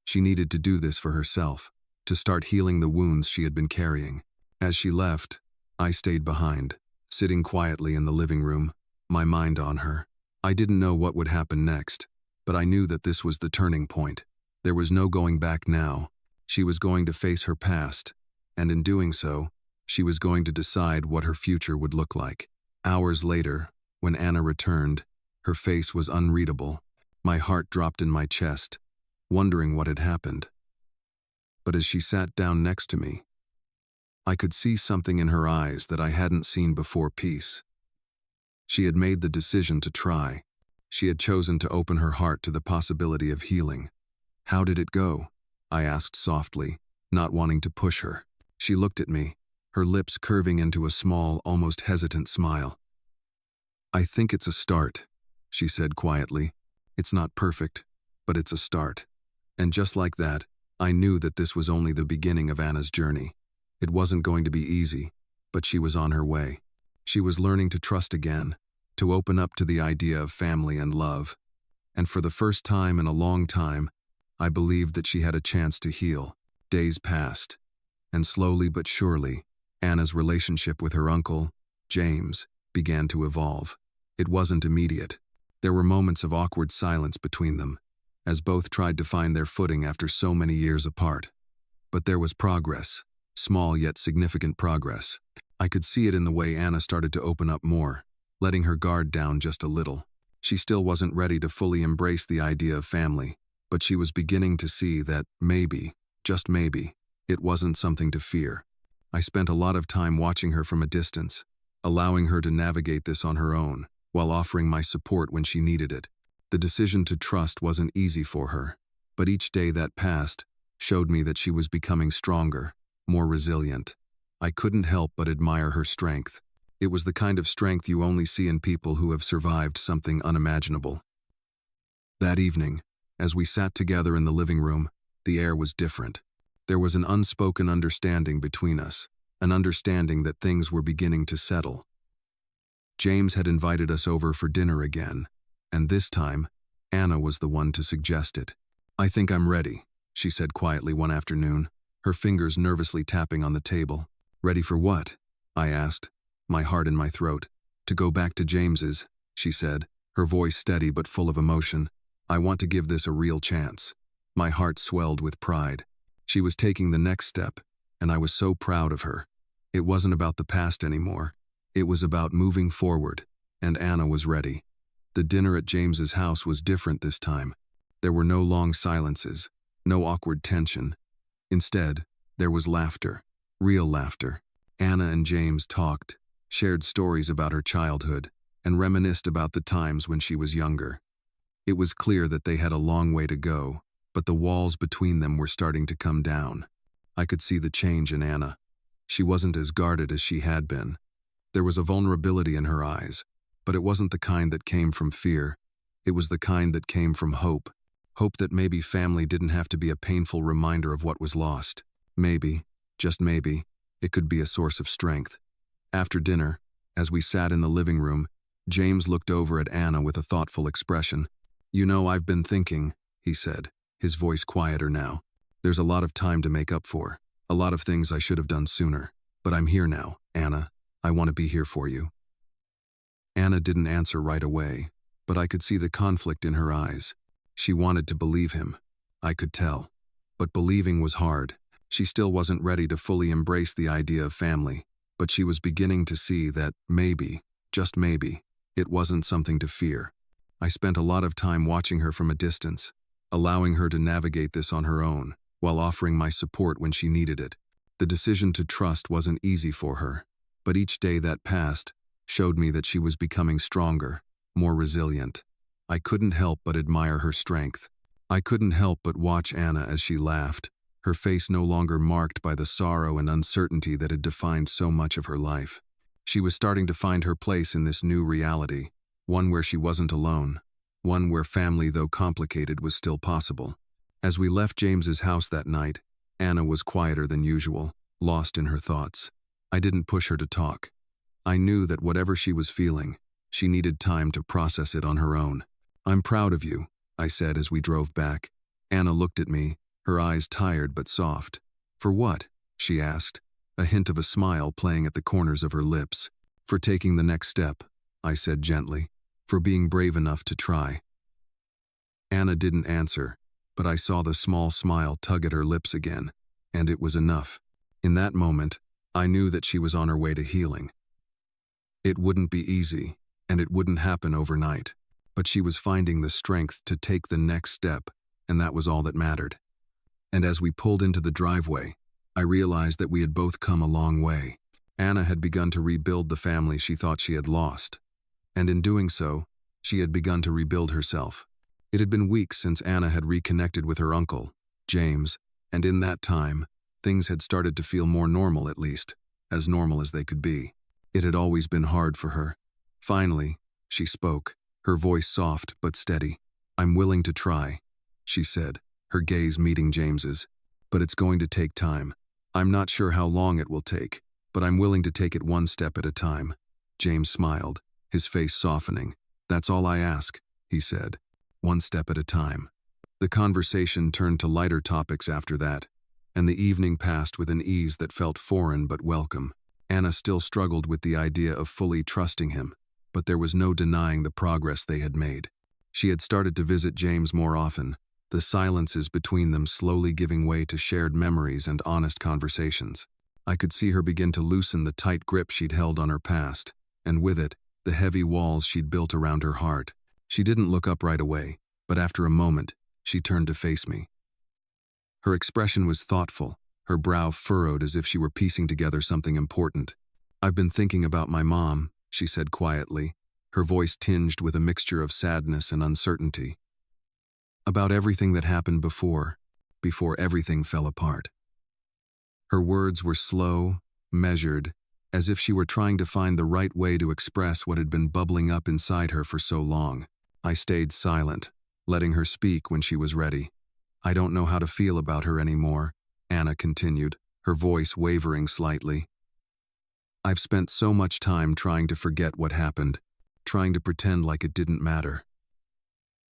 She needed to do this for herself, to start healing the wounds she had been carrying. As she left, I stayed behind, sitting quietly in the living room, my mind on her. I didn't know what would happen next, but I knew that this was the turning point. There was no going back now. She was going to face her past, and in doing so, she was going to decide what her future would look like. Hours later, when Anna returned, her face was unreadable. My heart dropped in my chest, wondering what had happened. But as she sat down next to me, I could see something in her eyes that I hadn't seen before. Peace. She had made the decision to try. She had chosen to open her heart to the possibility of healing. How did it go? I asked softly, not wanting to push her. She looked at me, her lips curving into a small, almost hesitant smile. I think it's a start, she said quietly. It's not perfect, but it's a start. And just like that, I knew that this was only the beginning of Anna's journey. It wasn't going to be easy, but she was on her way. She was learning to trust again, to open up to the idea of family and love. And for the first time in a long time, I believed that she had a chance to heal. Days passed, and slowly but surely, Anna's relationship with her uncle, James, began to evolve. It wasn't immediate. There were moments of awkward silence between them, as both tried to find their footing after so many years apart. But there was progress, small yet significant progress. I could see it in the way Anna started to open up more, letting her guard down just a little. She still wasn't ready to fully embrace the idea of family, but she was beginning to see that maybe, just maybe, it wasn't something to fear. I spent a lot of time watching her from a distance, allowing her to navigate this on her own, while offering my support when she needed it. The decision to trust wasn't easy for her, but each day that passed showed me that she was becoming stronger, more resilient. I couldn't help but admire her strength. It was the kind of strength you only see in people who have survived something unimaginable. That evening, as we sat together in the living room, the air was different. There was an unspoken understanding between us, an understanding that things were beginning to settle. James had invited us over for dinner again, and this time, Anna was the one to suggest it. I think I'm ready, she said quietly one afternoon, her fingers nervously tapping on the table. Ready for what? I asked, my heart in my throat. To go back to James's, she said, her voice steady but full of emotion. I want to give this a real chance. My heart swelled with pride. She was taking the next step, and I was so proud of her. It wasn't about the past anymore. It was about moving forward, and Anna was ready. The dinner at James's house was different this time. There were no long silences, no awkward tension. Instead, there was laughter, real laughter. Anna and James talked, shared stories about her childhood, and reminisced about the times when she was younger. It was clear that they had a long way to go, but the walls between them were starting to come down. I could see the change in Anna. She wasn't as guarded as she had been. There was a vulnerability in her eyes, but it wasn't the kind that came from fear. It was the kind that came from hope. Hope that maybe family didn't have to be a painful reminder of what was lost. Maybe, just maybe, it could be a source of strength. After dinner, as we sat in the living room, James looked over at Anna with a thoughtful expression. You know, I've been thinking, he said, his voice quieter now. There's a lot of time to make up for, a lot of things I should have done sooner. But I'm here now, Anna. I want to be here for you. Anna didn't answer right away, but I could see the conflict in her eyes. She wanted to believe him. I could tell. But believing was hard. She still wasn't ready to fully embrace the idea of family, but she was beginning to see that maybe, just maybe, it wasn't something to fear. I spent a lot of time watching her from a distance, allowing her to navigate this on her own, while offering my support when she needed it. The decision to trust wasn't easy for her, but each day that passed showed me that she was becoming stronger, more resilient. I couldn't help but admire her strength. I couldn't help but watch Anna as she laughed, her face no longer marked by the sorrow and uncertainty that had defined so much of her life. She was starting to find her place in this new reality, one where she wasn't alone, one where family, though complicated, was still possible. As we left James's house that night, Anna was quieter than usual, lost in her thoughts. I didn't push her to talk. I knew that whatever she was feeling, she needed time to process it on her own. I'm proud of you, I said as we drove back. Anna looked at me, her eyes tired but soft. For what? She asked, a hint of a smile playing at the corners of her lips. For taking the next step, I said gently. For being brave enough to try. Anna didn't answer, but I saw the small smile tug at her lips again, and it was enough. In that moment, I knew that she was on her way to healing. It wouldn't be easy, and it wouldn't happen overnight, but she was finding the strength to take the next step, and that was all that mattered. And as we pulled into the driveway, I realized that we had both come a long way. Anna had begun to rebuild the family she thought she had lost, and in doing so, she had begun to rebuild herself. It had been weeks since Anna had reconnected with her uncle, James, and in that time, things had started to feel more normal at least, as normal as they could be. It had always been hard for her. Finally, she spoke, her voice soft but steady. "I'm willing to try," she said, her gaze meeting James's. "But it's going to take time. I'm not sure how long it will take, but I'm willing to take it one step at a time." James smiled, his face softening. "That's all I ask," he said. "One step at a time." The conversation turned to lighter topics after that, and the evening passed with an ease that felt foreign but welcome. Anna still struggled with the idea of fully trusting him, but there was no denying the progress they had made. She had started to visit James more often, the silences between them slowly giving way to shared memories and honest conversations. I could see her begin to loosen the tight grip she'd held on her past, and with it, the heavy walls she'd built around her heart. She didn't look up right away, but after a moment, she turned to face me. Her expression was thoughtful, her brow furrowed as if she were piecing together something important. "I've been thinking about my mom," she said quietly, her voice tinged with a mixture of sadness and uncertainty. "About everything that happened before everything fell apart." Her words were slow, measured, as if she were trying to find the right way to express what had been bubbling up inside her for so long. I stayed silent, letting her speak when she was ready. "I don't know how to feel about her anymore," Anna continued, her voice wavering slightly. "I've spent so much time trying to forget what happened, trying to pretend like it didn't matter.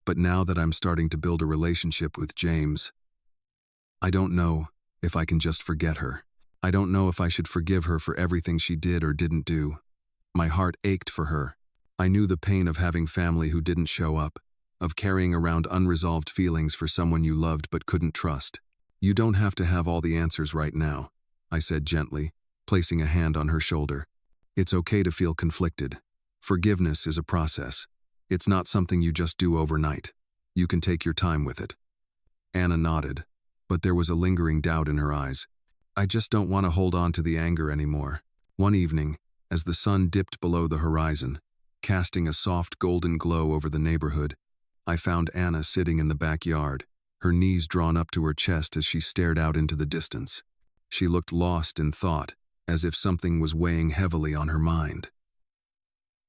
But now that I'm starting to build a relationship with James, I don't know if I can just forget her. I don't know if I should forgive her for everything she did or didn't do." My heart ached for her. I knew the pain of having family who didn't show up, of carrying around unresolved feelings for someone you loved but couldn't trust. "You don't have to have all the answers right now," I said gently, placing a hand on her shoulder. "It's okay to feel conflicted. Forgiveness is a process. It's not something you just do overnight. You can take your time with it." Anna nodded, but there was a lingering doubt in her eyes. "I just don't want to hold on to the anger anymore." One evening, as the sun dipped below the horizon, casting a soft golden glow over the neighborhood, I found Anna sitting in the backyard, her knees drawn up to her chest as she stared out into the distance. She looked lost in thought, as if something was weighing heavily on her mind.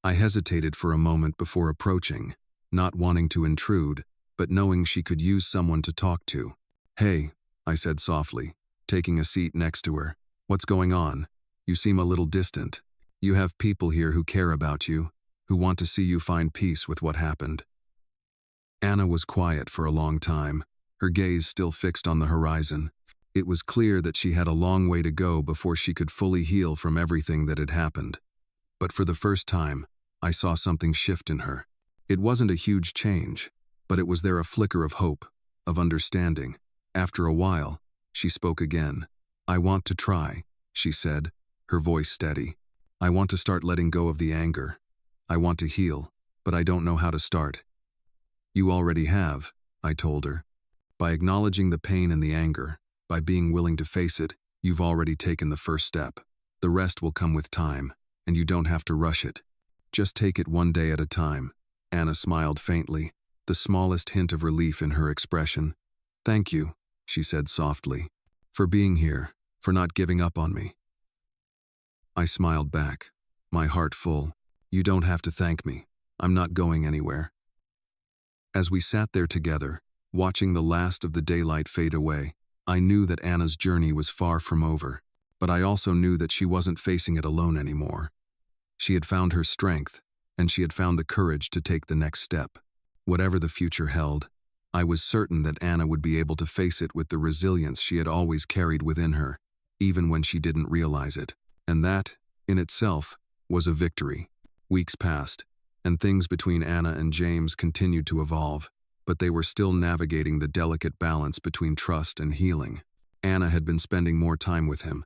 I hesitated for a moment before approaching, not wanting to intrude, but knowing she could use someone to talk to. "Hey," I said softly, taking a seat next to her. "What's going on? You seem a little distant. You have people here who care about you, who want to see you find peace with what happened." Anna was quiet for a long time, her gaze still fixed on the horizon. It was clear that she had a long way to go before she could fully heal from everything that had happened. But for the first time, I saw something shift in her. It wasn't a huge change, but it was there a flicker of hope, of understanding. After a while, she spoke again. "I want to try," she said, her voice steady. "I want to start letting go of the anger. I want to heal, but I don't know how to start." "You already have," I told her. "By acknowledging the pain and the anger, by being willing to face it, you've already taken the first step. The rest will come with time, and you don't have to rush it. Just take it one day at a time." Anna smiled faintly, the smallest hint of relief in her expression. "Thank you," she said softly, "for being here, for not giving up on me." I smiled back, my heart full. "You don't have to thank me. I'm not going anywhere." As we sat there together, watching the last of the daylight fade away, I knew that Anna's journey was far from over, but I also knew that she wasn't facing it alone anymore. She had found her strength, and she had found the courage to take the next step. Whatever the future held, I was certain that Anna would be able to face it with the resilience she had always carried within her, even when she didn't realize it. And that, in itself, was a victory. Weeks passed, and things between Anna and James continued to evolve, but they were still navigating the delicate balance between trust and healing. Anna had been spending more time with him,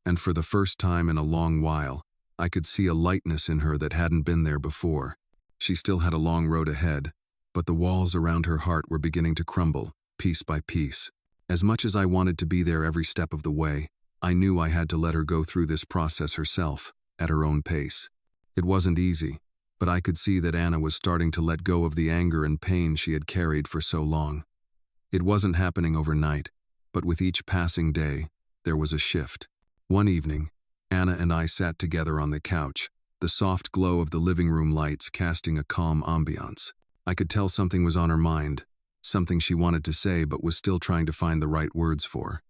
and for the first time in a long while, I could see a lightness in her that hadn't been there before. She still had a long road ahead, but the walls around her heart were beginning to crumble, piece by piece. As much as I wanted to be there every step of the way, I knew I had to let her go through this process herself, at her own pace. It wasn't easy, but I could see that Anna was starting to let go of the anger and pain she had carried for so long. It wasn't happening overnight, but with each passing day, there was a shift. One evening, Anna and I sat together on the couch, the soft glow of the living room lights casting a calm ambiance. I could tell something was on her mind, something she wanted to say but was still trying to find the right words for.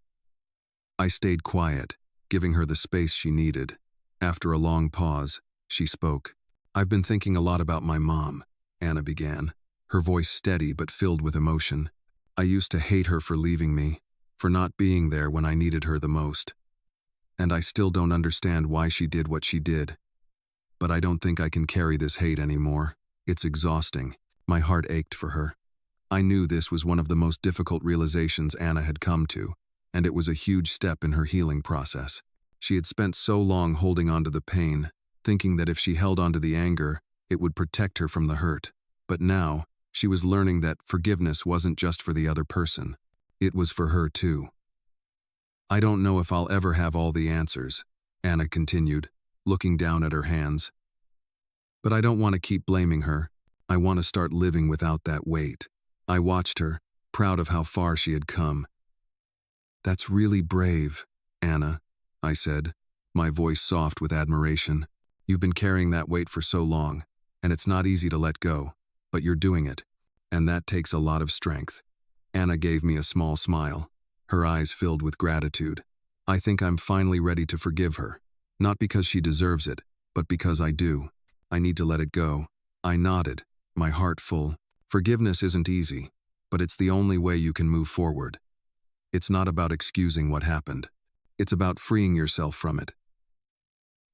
I stayed quiet, giving her the space she needed. After a long pause, she spoke. "I've been thinking a lot about my mom," Anna began, her voice steady but filled with emotion. "I used to hate her for leaving me, for not being there when I needed her the most. And I still don't understand why she did what she did. But I don't think I can carry this hate anymore. It's exhausting." My heart ached for her. I knew this was one of the most difficult realizations Anna had come to, and it was a huge step in her healing process. She had spent so long holding on to the pain, thinking that if she held on to the anger, it would protect her from the hurt. But now, she was learning that forgiveness wasn't just for the other person. It was for her too. "I don't know if I'll ever have all the answers," Anna continued, looking down at her hands. "But I don't want to keep blaming her. I want to start living without that weight." I watched her, proud of how far she had come. "That's really brave, Anna," I said, my voice soft with admiration. "You've been carrying that weight for so long, and it's not easy to let go, but you're doing it, and that takes a lot of strength." Anna gave me a small smile, her eyes filled with gratitude. "I think I'm finally ready to forgive her, not because she deserves it, but because I do. I need to let it go." I nodded, my heart full. Forgiveness isn't easy, but it's the only way you can move forward. It's not about excusing what happened. It's about freeing yourself from it.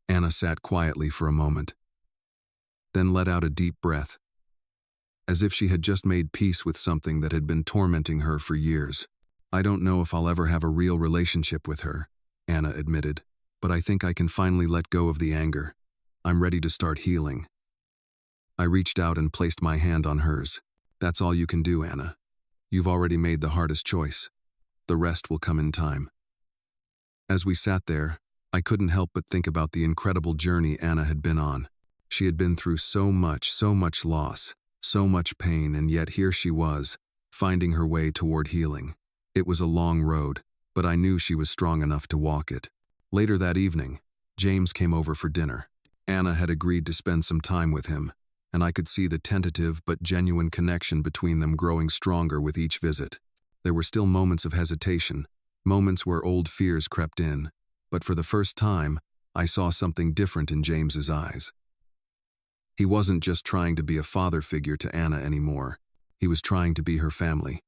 Anna sat quietly for a moment, then let out a deep breath, as if she had just made peace with something that had been tormenting her for years. "I don't know if I'll ever have a real relationship with her," Anna admitted, "but I think I can finally let go of the anger. I'm ready to start healing." I reached out and placed my hand on hers. "That's all you can do, Anna. You've already made the hardest choice. The rest will come in time." As we sat there, I couldn't help but think about the incredible journey Anna had been on. She had been through so much loss, so much pain, and yet here she was, finding her way toward healing. It was a long road, but I knew she was strong enough to walk it. Later that evening, James came over for dinner. Anna had agreed to spend some time with him, and I could see the tentative but genuine connection between them growing stronger with each visit. There were still moments of hesitation, moments where old fears crept in, but for the first time, I saw something different in James's eyes. He wasn't just trying to be a father figure to Anna anymore. He was trying to be her family.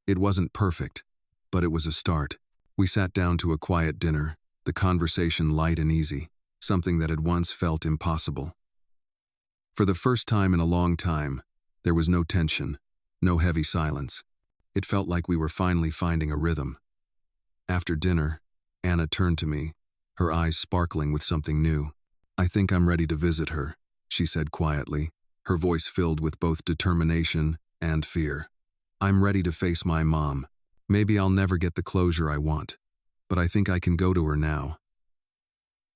It wasn't perfect, but it was a start. We sat down to a quiet dinner, the conversation light and easy, something that had once felt impossible. For the first time in a long time, there was no tension, no heavy silence. It felt like we were finally finding a rhythm. After dinner, Anna turned to me, her eyes sparkling with something new. "I think I'm ready to visit her," she said quietly, her voice filled with both determination and fear. "I'm ready to face my mom. Maybe I'll never get the closure I want, but I think I can go to her now.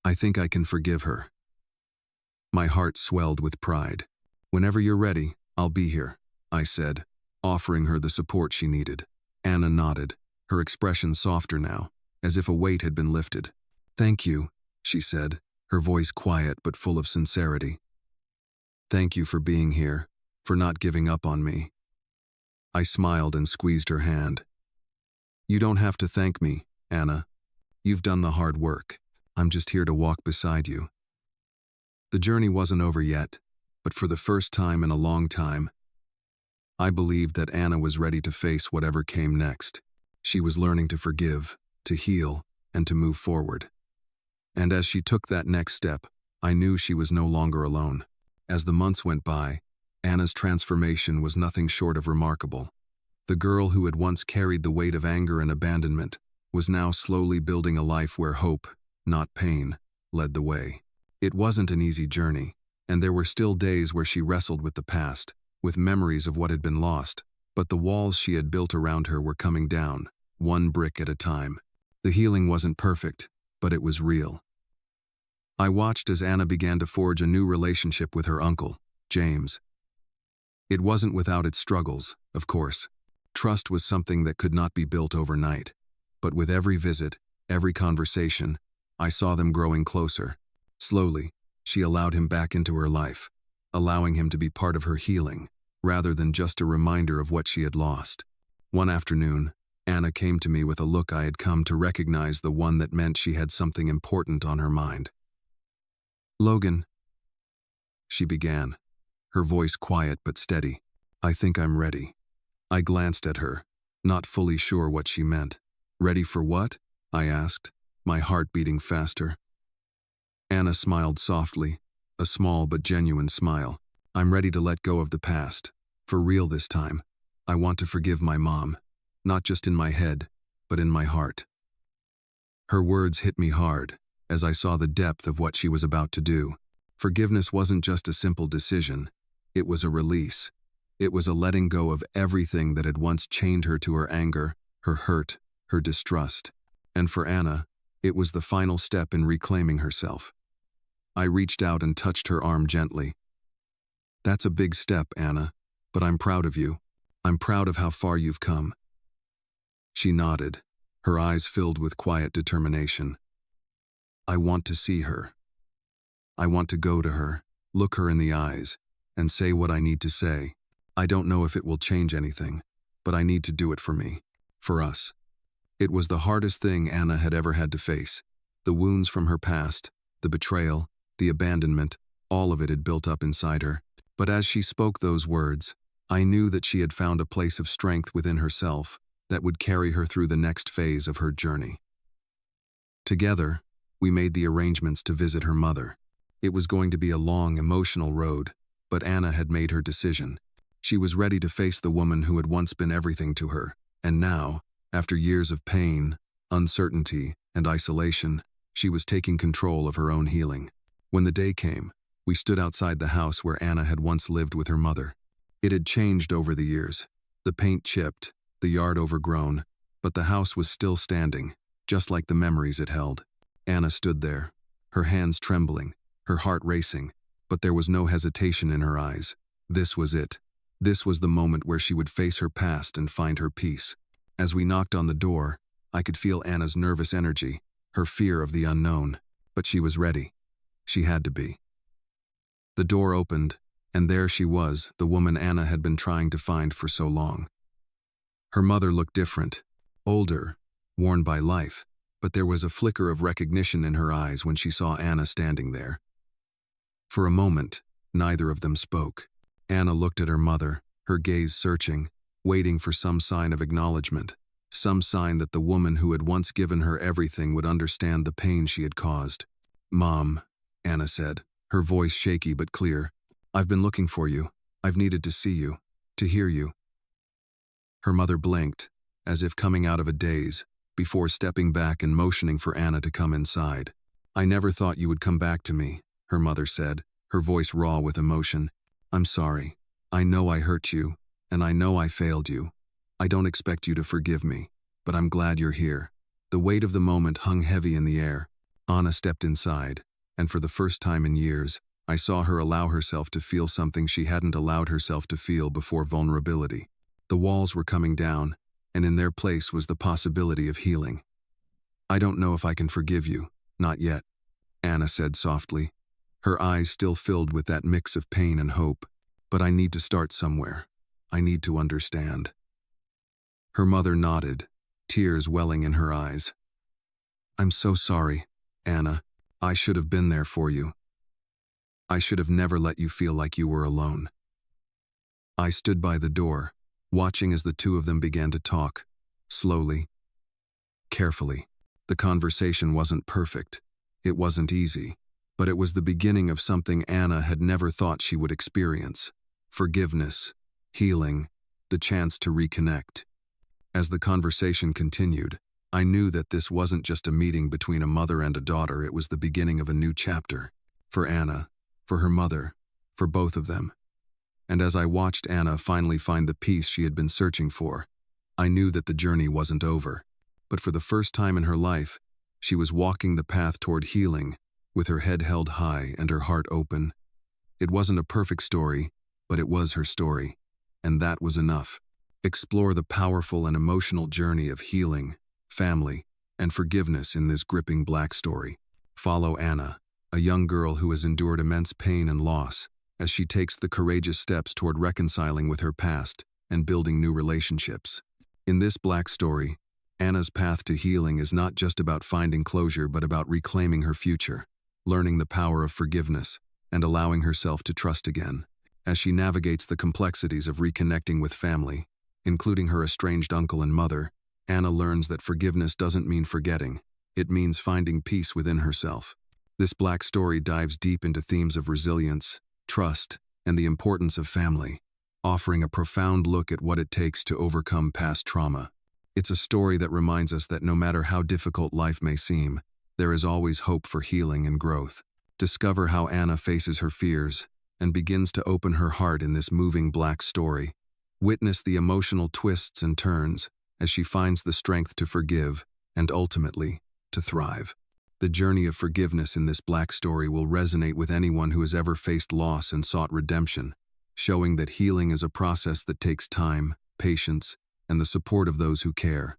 I think I can forgive her." My heart swelled with pride. "Whenever you're ready, I'll be here," I said, offering her the support she needed. Anna nodded, her expression softer now, as if a weight had been lifted. "Thank you," she said, her voice quiet but full of sincerity. "Thank you for being here, for not giving up on me." I smiled and squeezed her hand. "You don't have to thank me, Anna. You've done the hard work. I'm just here to walk beside you." The journey wasn't over yet, but for the first time in a long time, I believed that Anna was ready to face whatever came next. She was learning to forgive, to heal, and to move forward. And as she took that next step, I knew she was no longer alone. As the months went by, Anna's transformation was nothing short of remarkable. The girl who had once carried the weight of anger and abandonment was now slowly building a life where hope, not pain, led the way. It wasn't an easy journey, and there were still days where she wrestled with the past, with memories of what had been lost, but the walls she had built around her were coming down, one brick at a time. The healing wasn't perfect, but it was real. I watched as Anna began to forge a new relationship with her uncle, James. It wasn't without its struggles, of course. Trust was something that could not be built overnight. But with every visit, every conversation, I saw them growing closer. Slowly, she allowed him back into her life, allowing him to be part of her healing, rather than just a reminder of what she had lost. One afternoon, Anna came to me with a look I had come to recognize, the one that meant she had something important on her mind. "Logan," she began, her voice quiet but steady. "I think I'm ready." I glanced at her, not fully sure what she meant. "Ready for what?" I asked, my heart beating faster. Anna smiled softly, a small but genuine smile. "I'm ready to let go of the past. For real this time. I want to forgive my mom, not just in my head, but in my heart." Her words hit me hard, as I saw the depth of what she was about to do. Forgiveness wasn't just a simple decision, it was a release. It was a letting go of everything that had once chained her to her anger, her hurt, her distrust. And for Anna, it was the final step in reclaiming herself. I reached out and touched her arm gently. "That's a big step, Anna, but I'm proud of you. I'm proud of how far you've come." She nodded, her eyes filled with quiet determination. "I want to see her. I want to go to her, look her in the eyes, and say what I need to say. I don't know if it will change anything, but I need to do it for me, for us." It was the hardest thing Anna had ever had to face. The wounds from her past, the betrayal, the abandonment, all of it had built up inside her. But as she spoke those words, I knew that she had found a place of strength within herself that would carry her through the next phase of her journey. Together, we made the arrangements to visit her mother. It was going to be a long, emotional road, but Anna had made her decision. She was ready to face the woman who had once been everything to her, and now, after years of pain, uncertainty, and isolation, she was taking control of her own healing. When the day came, we stood outside the house where Anna had once lived with her mother. It had changed over the years, the paint chipped, the yard overgrown, but the house was still standing, just like the memories it held. Anna stood there, her hands trembling, her heart racing, but there was no hesitation in her eyes. This was it. This was the moment where she would face her past and find her peace. As we knocked on the door, I could feel Anna's nervous energy, her fear of the unknown, but she was ready. She had to be. The door opened, and there she was, the woman Anna had been trying to find for so long. Her mother looked different, older, worn by life, but there was a flicker of recognition in her eyes when she saw Anna standing there. For a moment, neither of them spoke. Anna looked at her mother, her gaze searching, waiting for some sign of acknowledgement, some sign that the woman who had once given her everything would understand the pain she had caused. "Mom," Anna said, her voice shaky but clear, "I've been looking for you. I've needed to see you, to hear you." Her mother blinked, as if coming out of a daze, before stepping back and motioning for Anna to come inside. "I never thought you would come back to me," her mother said, her voice raw with emotion. "I'm sorry. I know I hurt you, and I know I failed you. I don't expect you to forgive me, but I'm glad you're here." The weight of the moment hung heavy in the air. Anna stepped inside, and for the first time in years, I saw her allow herself to feel something she hadn't allowed herself to feel before: vulnerability. The walls were coming down, and in their place was the possibility of healing. "I don't know if I can forgive you, not yet," Anna said softly, her eyes still filled with that mix of pain and hope. "But I need to start somewhere. I need to understand." Her mother nodded, tears welling in her eyes. "I'm so sorry, Anna. I should have been there for you. I should have never let you feel like you were alone." I stood by the door, watching as the two of them began to talk, slowly, carefully. The conversation wasn't perfect. It wasn't easy. But it was the beginning of something Anna had never thought she would experience: forgiveness, healing, the chance to reconnect. As the conversation continued, I knew that this wasn't just a meeting between a mother and a daughter, it was the beginning of a new chapter. For Anna, for her mother, for both of them. And as I watched Anna finally find the peace she had been searching for, I knew that the journey wasn't over. But for the first time in her life, she was walking the path toward healing, with her head held high and her heart open. It wasn't a perfect story, but it was her story, and that was enough. Explore the powerful and emotional journey of healing, family, and forgiveness in this gripping Black story. Follow Anna, a young girl who has endured immense pain and loss, as she takes the courageous steps toward reconciling with her past and building new relationships. In this Black story, Anna's path to healing is not just about finding closure but about reclaiming her future, learning the power of forgiveness, and allowing herself to trust again. As she navigates the complexities of reconnecting with family, including her estranged uncle and mother, Anna learns that forgiveness doesn't mean forgetting. It means finding peace within herself. This Black story dives deep into themes of resilience, trust, and the importance of family, offering a profound look at what it takes to overcome past trauma. It's a story that reminds us that no matter how difficult life may seem, there is always hope for healing and growth. Discover how Anna faces her fears and begins to open her heart in this moving Black story. Witness the emotional twists and turns as she finds the strength to forgive and ultimately to thrive. The journey of forgiveness in this Black story will resonate with anyone who has ever faced loss and sought redemption, showing that healing is a process that takes time, patience, and the support of those who care.